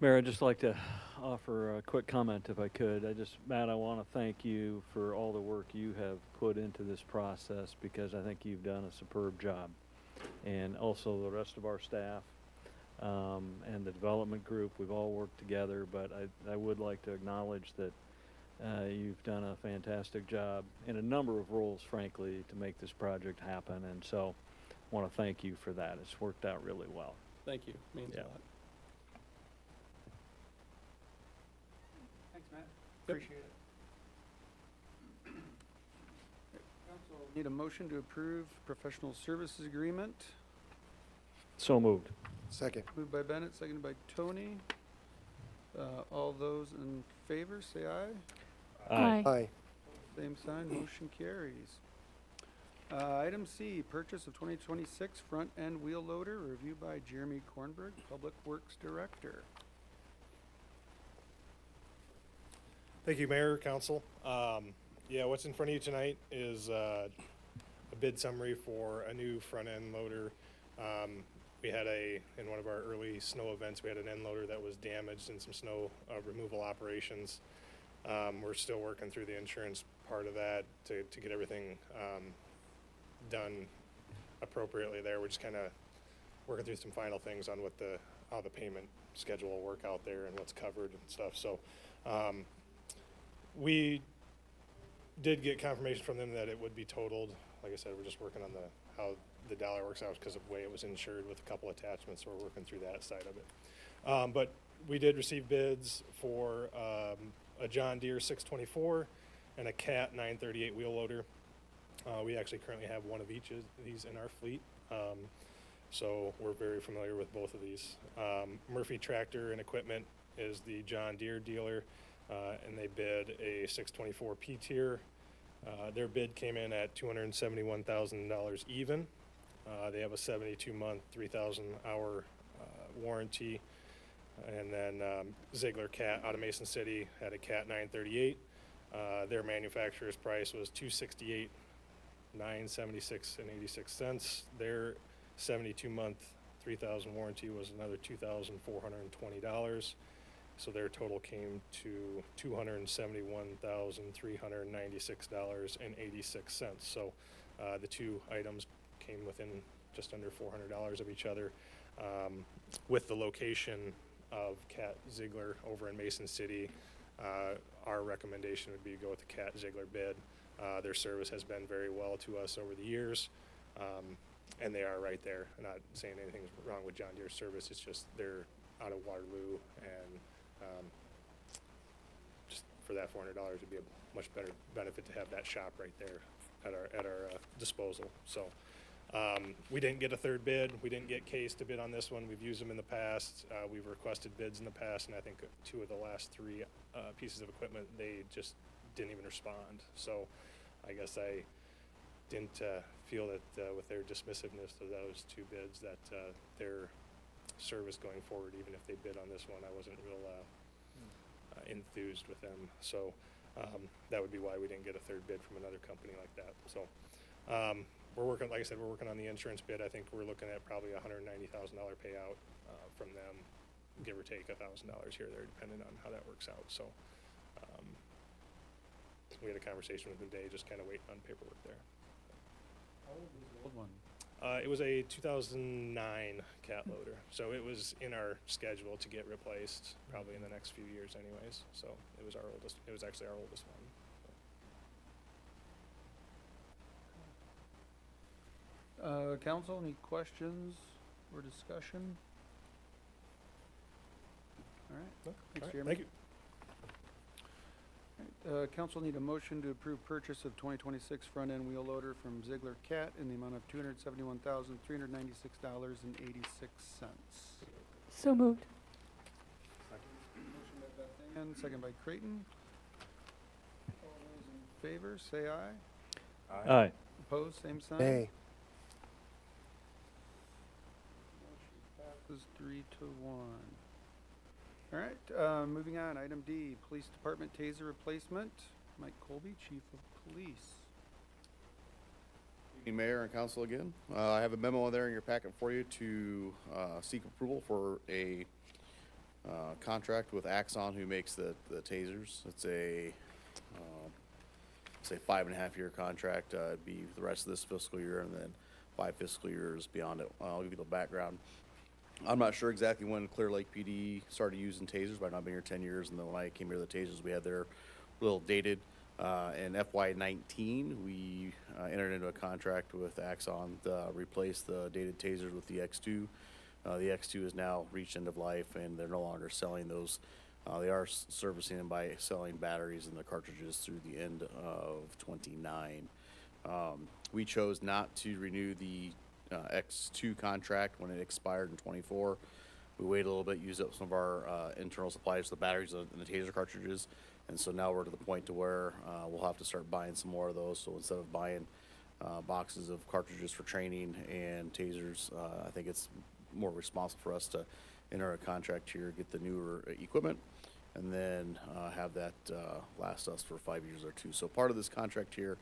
F: Mayor, I'd just like to offer a quick comment if I could. Matt, I want to thank you for all the work you have put into this process, because I think you've done a superb job. And also the rest of our staff and the development group, we've all worked together, but I would like to acknowledge that you've done a fantastic job in a number of roles, frankly, to make this project happen. And so I want to thank you for that. It's worked out really well.
N: Thank you. Means a lot.
A: Thanks, Matt. Appreciate it. Council, need a motion to approve professional services agreement.
F: So moved.
E: Second.
A: Moved by Bennett, seconded by Tony. All those in favor, say aye.
D: Aye.
E: Aye.
A: Same sign, motion carries. Item C, purchase of 2026 front-end wheel loader, reviewed by Jeremy Kornberg, Public Works Director.
O: Thank you, Mayor, Council. Yeah, what's in front of you tonight is a bid summary for a new front-end loader. We had in one of our early snow events, we had an end loader that was damaged in some snow removal operations. We're still working through the insurance part of that to get everything done appropriately there. We're just kind of working through some final things on how the payment schedule will work out there and what's covered and stuff. So we did get confirmation from them that it would be totaled. Like I said, we're just working on how the dollar works out because of the way it was insured with a couple attachments, so we're working through that side of it. But we did receive bids for a John Deere 624 and a Cat 938 wheel loader. We actually currently have one of each of these in our fleet, so we're very familiar with both of these. Murphy Tractor and Equipment is the John Deere dealer, and they bid a 624 P-tier. Their bid came in at $271,000 even. They have a 72-month, 3,000-hour warranty. And then Ziegler Cat out of Mason City had a Cat 938. Their manufacturer's price was $268,976 and 86 cents. Their 72-month, 3,000 warranty was another $2,420. So their total came to $271,396.86. So the two items came within just under $400 of each other. With the location of Cat Ziegler over in Mason City, our recommendation would be to go with the Cat Ziegler bid. Their service has been very well to us over the years, and they are right there. I'm not saying anything's wrong with John Deere's service, it's just they're out of Waterloo, and just for that $400 would be a much better benefit to have that shop right there at our disposal. So we didn't get a third bid. We didn't get Case to bid on this one. We've used them in the past. We've requested bids in the past, and I think two of the last three pieces of equipment, they just didn't even respond. So I guess I didn't feel that with their dismissiveness of those two bids that their service going forward, even if they bid on this one, I wasn't real enthused with them. So that would be why we didn't get a third bid from another company like that. So we're working, like I said, we're working on the insurance bid. I think we're looking at probably a $190,000 payout from them, give or take $1,000 here or there, depending on how that works out. So we had a conversation with them today, just kind of waiting on paperwork there.
A: How old is the old one?
O: It was a 2009 Cat loader, so it was in our schedule to get replaced probably in the next few years anyways. So it was our oldest, it was actually our oldest one.
A: Council, any questions or discussion? All right,
O: No?
A: thanks,
O: All right,
A: Jeremy.
O: thank you.
A: Council need a motion to approve purchase of 2026 front-end wheel loader from Ziegler Cat in the amount of $271,396.86.
D: So moved.
A: Motion by Beth Ann, second by Creighton. All those in favor, say aye.
F: Aye.
A: Opposed, same sign.
E: Nay.
A: Motion passes 3-1. All right, moving on, item D, Police Department taser replacement. Mike Colby, Chief of Police.
C: Evening, Mayor and Council again. I have a memo there in your packet for you to seek approval for a contract with Axon, who makes the tasers. It's a 5.5-year contract. It'd be the rest of this fiscal year and then 5 fiscal years beyond it. I'll give you the background. I'm not sure exactly when Clear Lake PD started using tasers, but I've not been here 10 years, and then when I came here, the tasers we had there a little dated. In FY19, we entered into a contract with Axon to replace the dated tasers with the X2. The X2 has now reached end of life, and they're no longer selling those. They are servicing them by selling batteries and the cartridges through the end of 29. We chose not to renew the X2 contract when it expired in 24. We waited a little bit, used up some of our internal supplies, the batteries and the taser cartridges, and so now we're to the point to where we'll have to start buying some more of those. So instead of buying boxes of cartridges for training and tasers, I think it's more responsible for us to enter a contract here, get the newer equipment, and then have that last us for 5 years or 2. So part of this contract here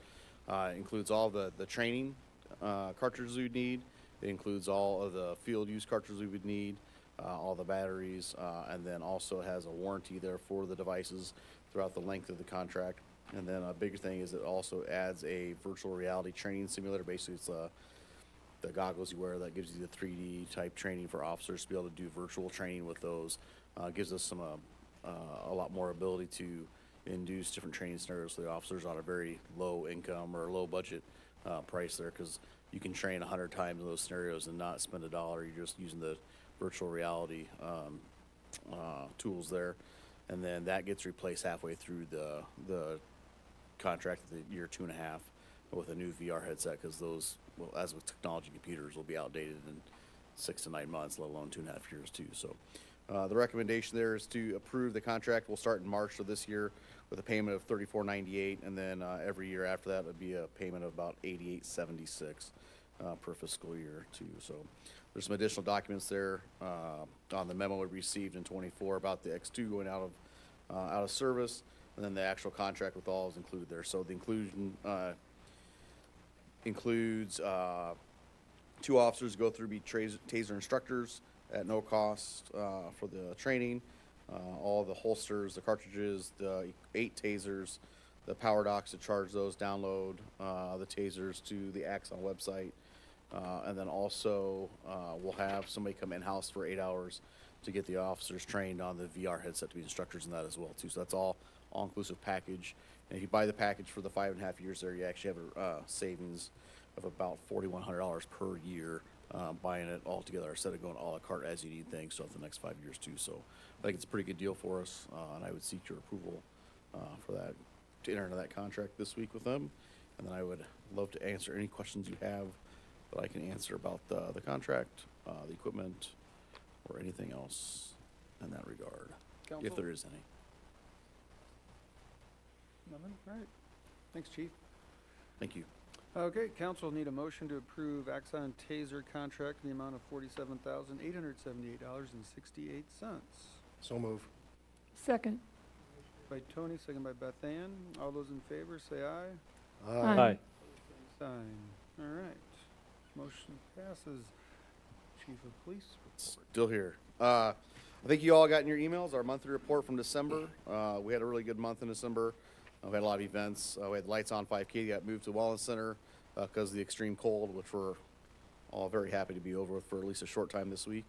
C: includes all the training cartridges we would need. It includes all of the field use cartridges we would need, all the batteries, and then also has a warranty there for the devices throughout the length of the contract. And then a bigger thing is it also adds a virtual reality training simulator. Basically, it's the goggles you wear that gives you the 3D type training for officers to be able to do virtual training with those. Gives us some a lot more ability to induce different training scenarios for the officers on a very low income or low budget price there, because you can train 100 times in those scenarios and not spend $1. You're just using the virtual reality tools there, and then that gets replaced halfway through the contract, the year 2.5, with a new VR headset, because those, well, as with technology, computers will be outdated in 6 to 9 months, let alone 2.5 years too. So the recommendation there is to approve the contract. We'll start in March of this year with a payment of $34.98, and then every year after that would be a payment of about $88.76 per fiscal year too. So there's some additional documents there on the memo we received in 24 about the X2 going out of service, and then the actual contract with all is included there. So the inclusion includes 2 officers go through, be taser instructors at no cost for the training, all the holsters, the cartridges, the 8 tasers, the power docks to charge those, download the tasers to the Axon website, and then also we'll have somebody come in-house for 8 hours to get the officers trained on the VR headset to be instructors in that as well too. So that's all-inclusive package. And if you buy the package for the 5.5 years there, you actually have a savings of about $4,100 per year buying it all together instead of going a la carte as you need things throughout the next 5 years too. So I think it's a pretty good deal for us, and I would seek your approval for that, to enter into that contract this week with them. And then I would love to answer any questions you have that I can answer about the contract, the equipment, or anything else in that regard,
A: Counsel?
C: if there is any.
A: Nothing? All right. Thanks, Chief.
C: Thank you.
A: Okay, council need a motion to approve Axon Taser contract in the amount of $47,878.68.
E: So move.
D: Second.
A: By Tony, second by Beth Ann. All those in favor say aye.
F: Aye.
A: Sign. All right. Motion passes. Chief of Police report.
C: Still here. I think you all got in your emails our monthly report from December. We had a really good month in December. We had a lot of events. We had Lights On 5K got moved to Wellness Center because of the extreme cold, which we're all very happy to be over with for at least a short time this week.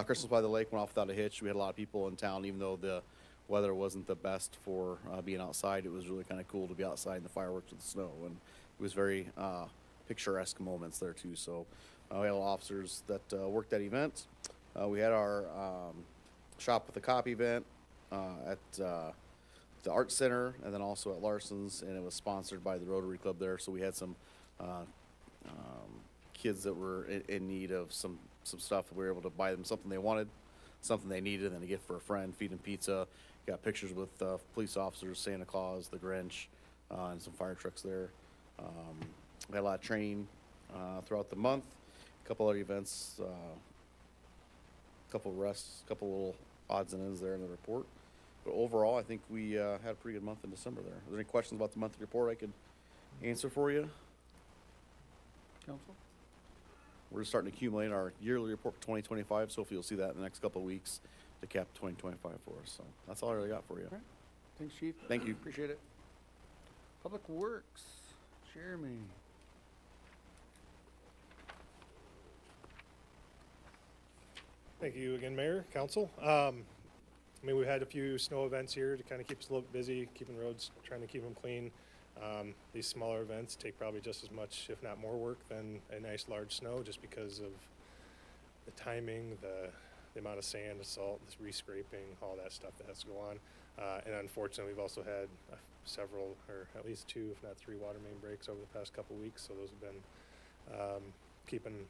C: Christmas by the Lake went off without a hitch. We had a lot of people in town, even though the weather wasn't the best for being outside. It was really kind of cool to be outside in the fireworks with the snow, and it was very picturesque moments there too. So we had a lot of officers that worked that event. We had our Shop with a Cop event at the Art Center, and then also at Larson's, and it was sponsored by the Rotary Club there. So we had some kids that were in need of some stuff. We were able to buy them something they wanted, something they needed, and then a gift for a friend, feed them pizza. Got pictures with police officers, Santa Claus, the Grinch, and some fire trucks there. We had a lot of training throughout the month, a couple other events, a couple rests, a couple little odds and ends there in the report. But overall, I think we had a pretty good month in December there. Are there any questions about the monthly report I could answer for you?
A: Council?
C: We're just starting to accumulate our yearly report for 2025, so hopefully you'll see that in the next couple of weeks to cap 2025 for us. So that's all I really got for you.
A: All right. Thanks, Chief.
C: Thank you.
A: Appreciate it. Public Works, Jeremy.
O: Thank you again, Mayor, Council. I mean, we've had a few snow events here to kind of keep us a little busy, keeping roads, trying to keep them clean. These smaller events take probably just as much, if not more work than a nice large snow, just because of the timing, the amount of sand, the salt, the re-scraping, all that stuff that has to go on. And unfortunately, we've also had several, or at least 2, if not 3 water main breaks over the past couple weeks. So those have been keeping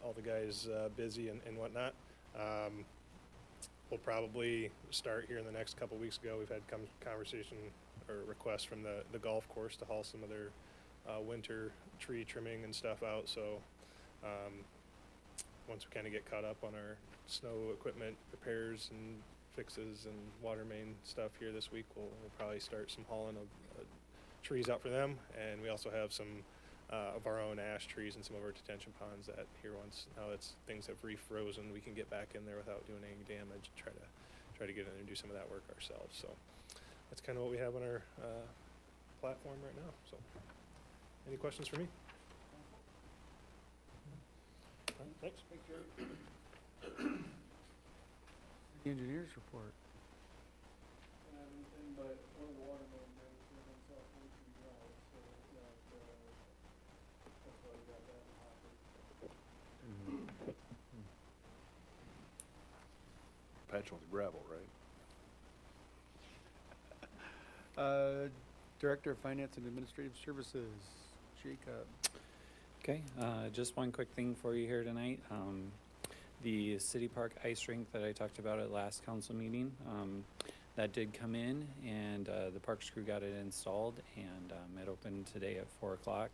O: all the guys busy and whatnot. we'll probably start here in the next couple weeks ago. We've had conversation or requests from the golf course to haul some of their winter tree trimming and stuff out. So once we kind of get caught up on our snow equipment repairs and fixes and water main stuff here this week, we'll probably start some hauling of trees out for them. And we also have some of our own ash trees and some of our detention ponds that here, once now it's things have refrozen, we can get back in there without doing any damage. Try to get in there and do some of that work ourselves. So that's kind of what we have on our platform right now. So any questions for me? All right, thanks.
A: The engineer's report.
B: Patch on the gravel, right?
A: Director of Finance and Administrative Services, Jacob.
P: Okay, just one quick thing for you here tonight. The City Park ice rink that I talked about at last council meeting, that did come in, and the parks crew got it installed, and it opened today at 4 o'clock.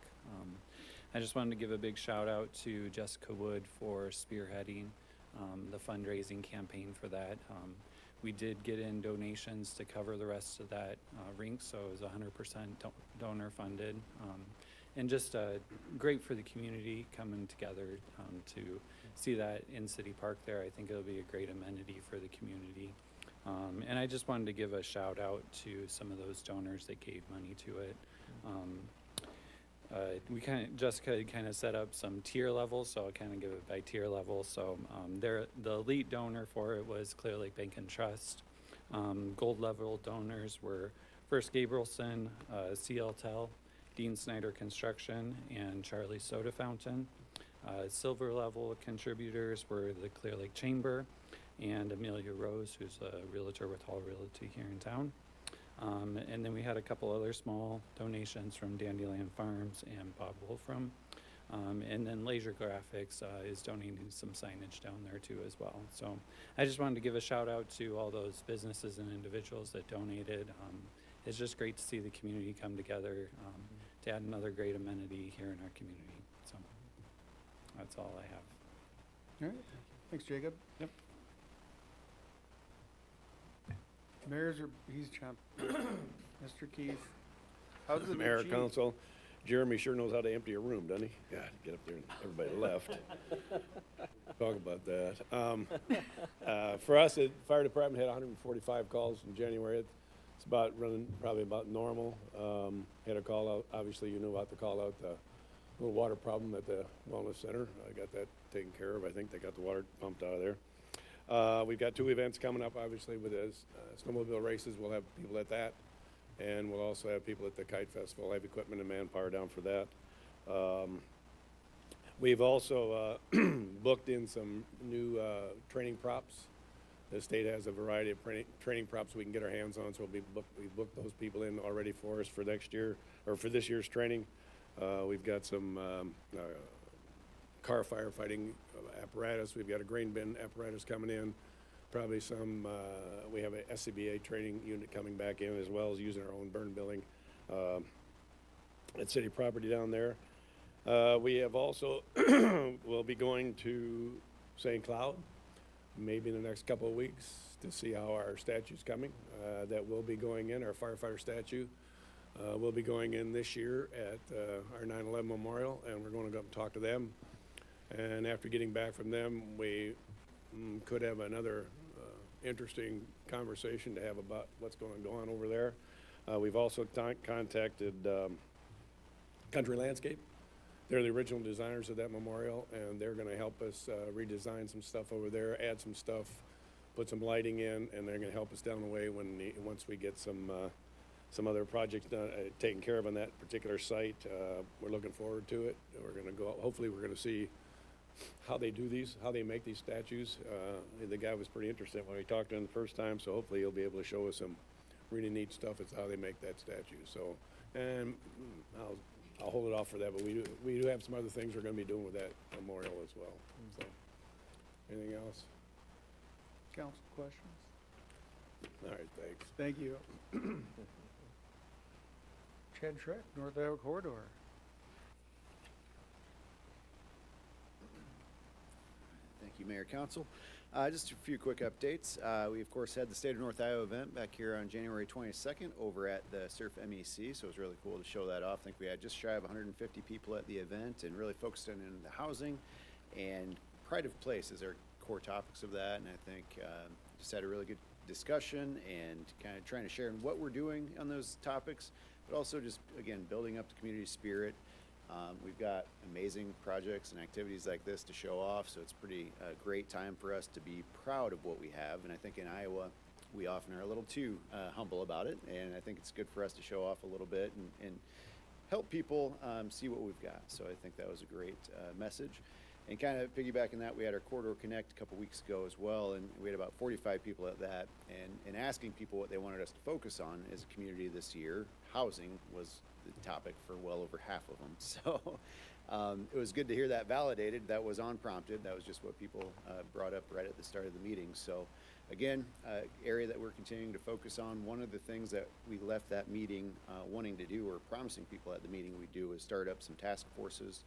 P: I just wanted to give a big shout out to Jessica Wood for spearheading the fundraising campaign for that. We did get in donations to cover the rest of that rink, so it was 100% donor funded. And just great for the community coming together to see that in City Park there. I think it'll be a great amenity for the community. And I just wanted to give a shout out to some of those donors that gave money to it. Jessica kind of set up some tier levels, so I'll kind of give it by tier level. So the elite donor for it was Clear Lake Bank and Trust. Gold level donors were First Gabrielson, CL Tel, Dean Snyder Construction, and Charlie Soda Fountain. Silver level contributors were the Clear Lake Chamber and Amelia Rose, who's a realtor with Hall Realty here in town. And then we had a couple other small donations from Dandelion Farms and Bob Wolfram. And then Laser Graphics is donating some signage down there too as well. So I just wanted to give a shout out to all those businesses and individuals that donated. It's just great to see the community come together to add another great amenity here in our community. So that's all I have.
A: All right, thanks, Jacob. Yep. He's chomped. Mr. Keith, how's the
B: Mayor,
A: chief?
B: council, Jeremy sure knows how to empty a room, doesn't he? God, get up there and everybody left. Talk about that. For us, the fire department had 145 calls in January. It's about running probably about normal. Had a call out, obviously you know about the call out, the little water problem at the wellness center. I got that taken care of. I think they got the water pumped out of there. We've got 2 events coming up, obviously, with the snowmobile races. We'll have people at that, and we'll also have people at the Kite Festival. I have equipment and manpower down for that. We've also booked in some new training props. The state has a variety of training props we can get our hands on, so we've booked those people in already for us for next year, or for this year's training. We've got some car firefighting apparatus. We've got a grain bin apparatus coming in. Probably some, we have a SCBA training unit coming back in, as well as using our own burn billing at city property down there. We have also, we'll be going to St. Cloud, maybe in the next couple of weeks, to see how our statue's coming. That will be going in, our firefighter statue. We'll be going in this year at our 9/11 memorial, and we're going to go up and talk to them. And after getting back from them, we could have another interesting conversation to have about what's going on over there. We've also contacted Country Landscape. They're the original designers of that memorial, and they're going to help us redesign some stuff over there, add some stuff, put some lighting in, and they're going to help us down the way once we get some other projects done, taken care of on that particular site. We're looking forward to it. We're going to go, hopefully we're going to see how they do these, how they make these statues. The guy was pretty interested when we talked to him the first time, so hopefully he'll be able to show us some really neat stuff as how they make that statue. So, and I'll hold it off for that, but we do have some other things we're going to be doing with that memorial as well. So, anything else?
A: Council questions?
B: All right, thanks.
A: Thank you. Chad Schreck, North Iowa Corridor.
J: Thank you, Mayor, Council. Just a few quick updates. We, of course, had the State of North Iowa event back here on January 22nd over at the Surf MEC, so it was really cool to show that off. I think we had just shy of 150 people at the event and really focused on the housing and pride of place is our core topics of that, and I think just had a really good discussion and kind of trying to share in what we're doing on those topics, but also just, again, building up the community spirit. We've got amazing projects and activities like this to show off, so it's pretty great time for us to be proud of what we have. And I think in Iowa, we often are a little too humble about it, and I think it's good for us to show off a little bit and help people see what we've got. So I think that was a great message. And kind of piggybacking that, we had our Corridor Connect a couple weeks ago as well, and we had about 45 people at that, and asking people what they wanted us to focus on as a community this year. Housing was the topic for well over half of them. So it was good to hear that validated. That was unprompted. That was just what people brought up right at the start of the meeting. So again, area that we're continuing to focus on. One of the things that we left that meeting wanting to do, or promising people at the meeting we do, is start up some task forces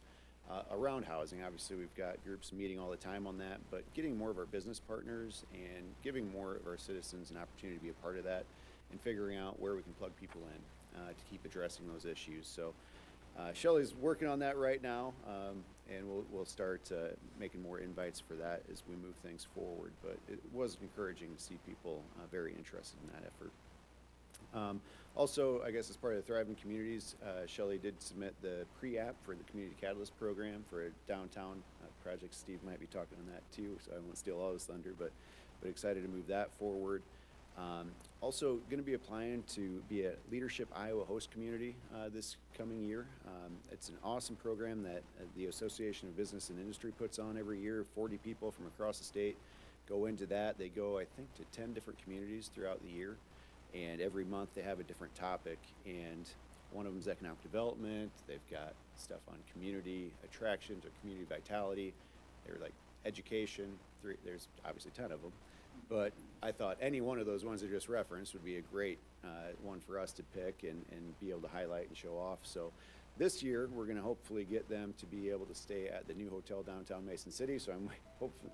J: around housing. Obviously, we've got groups meeting all the time on that, but getting more of our business partners and giving more of our citizens an opportunity to be a part of that and figuring out where we can plug people in to keep addressing those issues. So Shelley's working on that right now, and we'll start making more invites for that as we move things forward. But it was encouraging to see people very interested in that effort. Also, I guess as part of the Thriving Communities, Shelley did submit the pre-app for the Community Catalyst program for a downtown project. Steve might be talking on that too, so I won't steal all his thunder, but excited to move that forward. Also going to be applying to be a Leadership Iowa host community this coming year. It's an awesome program that the Association of Business and Industry puts on every year. 40 people from across the state go into that. They go, I think, to 10 different communities throughout the year. And every month they have a different topic, and one of them is economic development. They've got stuff on community attractions or community vitality. They're like education. There's obviously a ton of them, but I thought any one of those ones I just referenced would be a great one for us to pick and be able to highlight and show off. So this year we're going to hopefully get them to be able to stay at the new hotel downtown Mason City. So I'm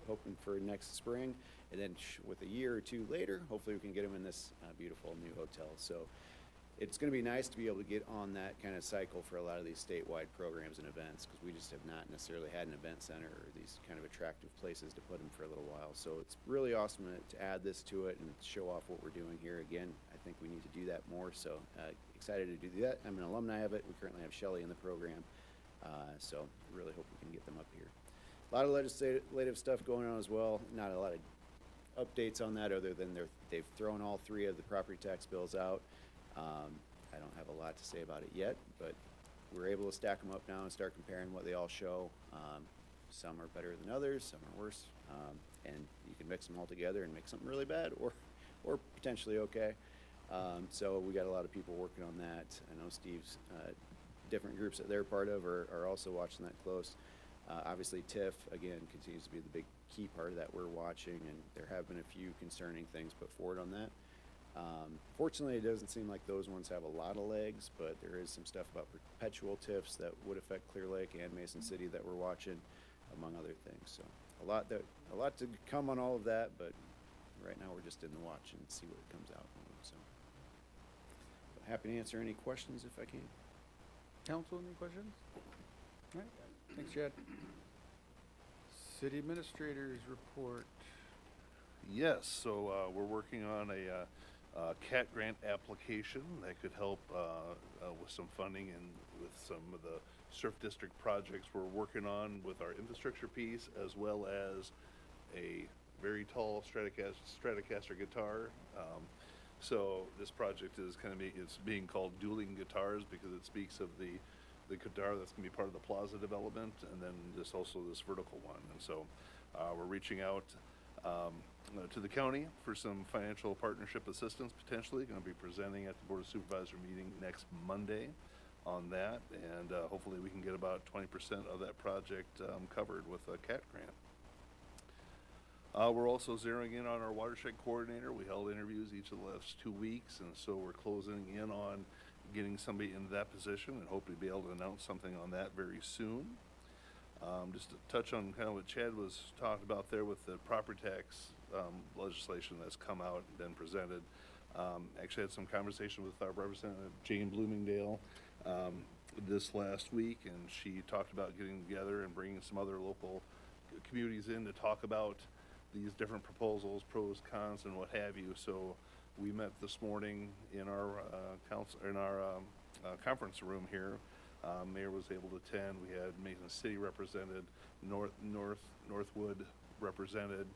J: hoping for next spring. And then with a year or two later, hopefully we can get them in this beautiful new hotel. So it's going to be nice to be able to get on that kind of cycle for a lot of these statewide programs and events, because we just have not necessarily had an event center or these kind of attractive places to put them for a little while. So it's really awesome to add this to it and show off what we're doing here. Again, I think we need to do that more. So excited to do that. I'm an alumni of it. We currently have Shelley in the program. So really hope we can get them up here. A lot of legislative stuff going on as well. Not a lot of updates on that other than they've thrown all three of the property tax bills out. I don't have a lot to say about it yet, but we're able to stack them up now and start comparing what they all show. Some are better than others, some are worse, and you can mix them all together and make something really bad or potentially okay. So we got a lot of people working on that. I know Steve's different groups that they're part of are also watching that close. Obviously TIF, again, continues to be the big key part of that we're watching, and there have been a few concerning things put forward on that. Fortunately, it doesn't seem like those ones have a lot of legs, but there is some stuff about perpetual TIFs that would affect Clear Lake and Mason City that we're watching, among other things. So a lot to come on all of that, but right now we're just in the watch and see what comes out. So but happy to answer any questions if I can.
A: Council, any questions? All right, thanks, Chad. City Administrator's report.
B: Yes, so we're working on a CAT grant application that could help with some funding and with some of the surf district projects we're working on with our infrastructure piece, as well as a very tall Stratocaster guitar. So this project is it's being called Dueling Guitars because it speaks of the guitar that's going to be part of the plaza development, and then this vertical one. And so we're reaching out to the county for some financial partnership assistance, potentially. Going to be presenting at the Board of Supervisor meeting next Monday on that, and hopefully we can get about 20% of that project covered with a CAT grant. We're also zeroing in on our watershed coordinator. We held interviews each of the last 2 weeks, and so we're closing in on getting somebody into that position and hope to be able to announce something on that very soon. Just to touch on kind of what Chad was talking about there with the property tax legislation that's come out and been presented. Actually had some conversation with our representative Jane Bloomingdale this last week, and she talked about getting together and bringing some other local communities in to talk about these different proposals, pros, cons, and what have you. So we met this morning in our conference room here. Mayor was able to attend. We had Mason City represented, Northwood represented,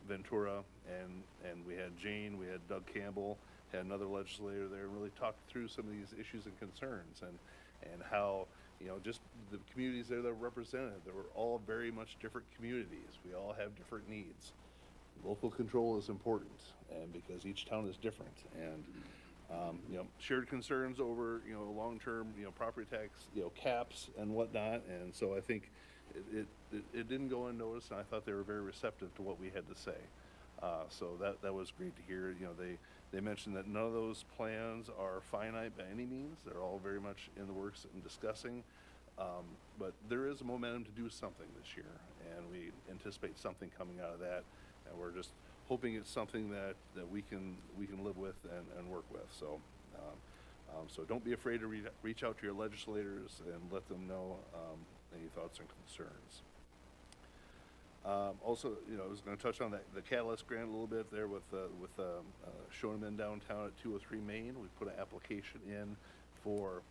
B: Ventura, and we had Jane, we had Doug Campbell, had another legislator there, and really talked through some of these issues and concerns and how, you know, just the communities there that were represented, they were all very much different communities. We all have different needs. Local control is important, and because each town is different, and you know, shared concerns over, you know, long-term, you know, property tax, you know, caps and whatnot. And so I think it didn't go unnoticed, and I thought they were very receptive to what we had to say. So that was great to hear. You know, they mentioned that none of those plans are finite by any means. They're all very much in the works and discussing. But there is a momentum to do something this year, and we anticipate something coming out of that. And we're just hoping it's something that we can live with and work with. So so don't be afraid to reach out to your legislators and let them know any thoughts and concerns. Also, you know, I was going to touch on the Catalyst grant a little bit there with Shoneman downtown at 203 Main. We put an application in for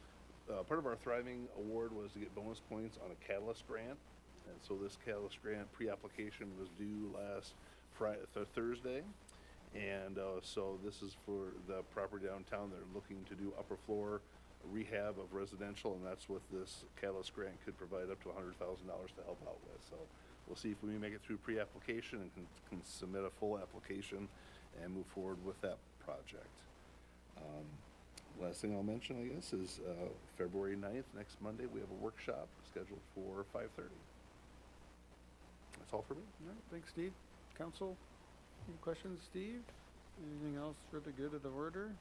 B: part of our Thriving Award was to get bonus points on a Catalyst grant, and so this Catalyst grant pre-application was due last Thursday, and so this is for the property downtown. They're looking to do upper floor rehab of residential, and that's what this Catalyst grant could provide up to $100,000 to help out with. So we'll see if we make it through pre-application and can submit a full application and move forward with that project. Last thing I'll mention, I guess, is February 9th, next Monday, we have a workshop scheduled for 5:30. That's all for me.
A: All right, thanks, Steve. Council, any questions, Steve? Anything else for the good of the order?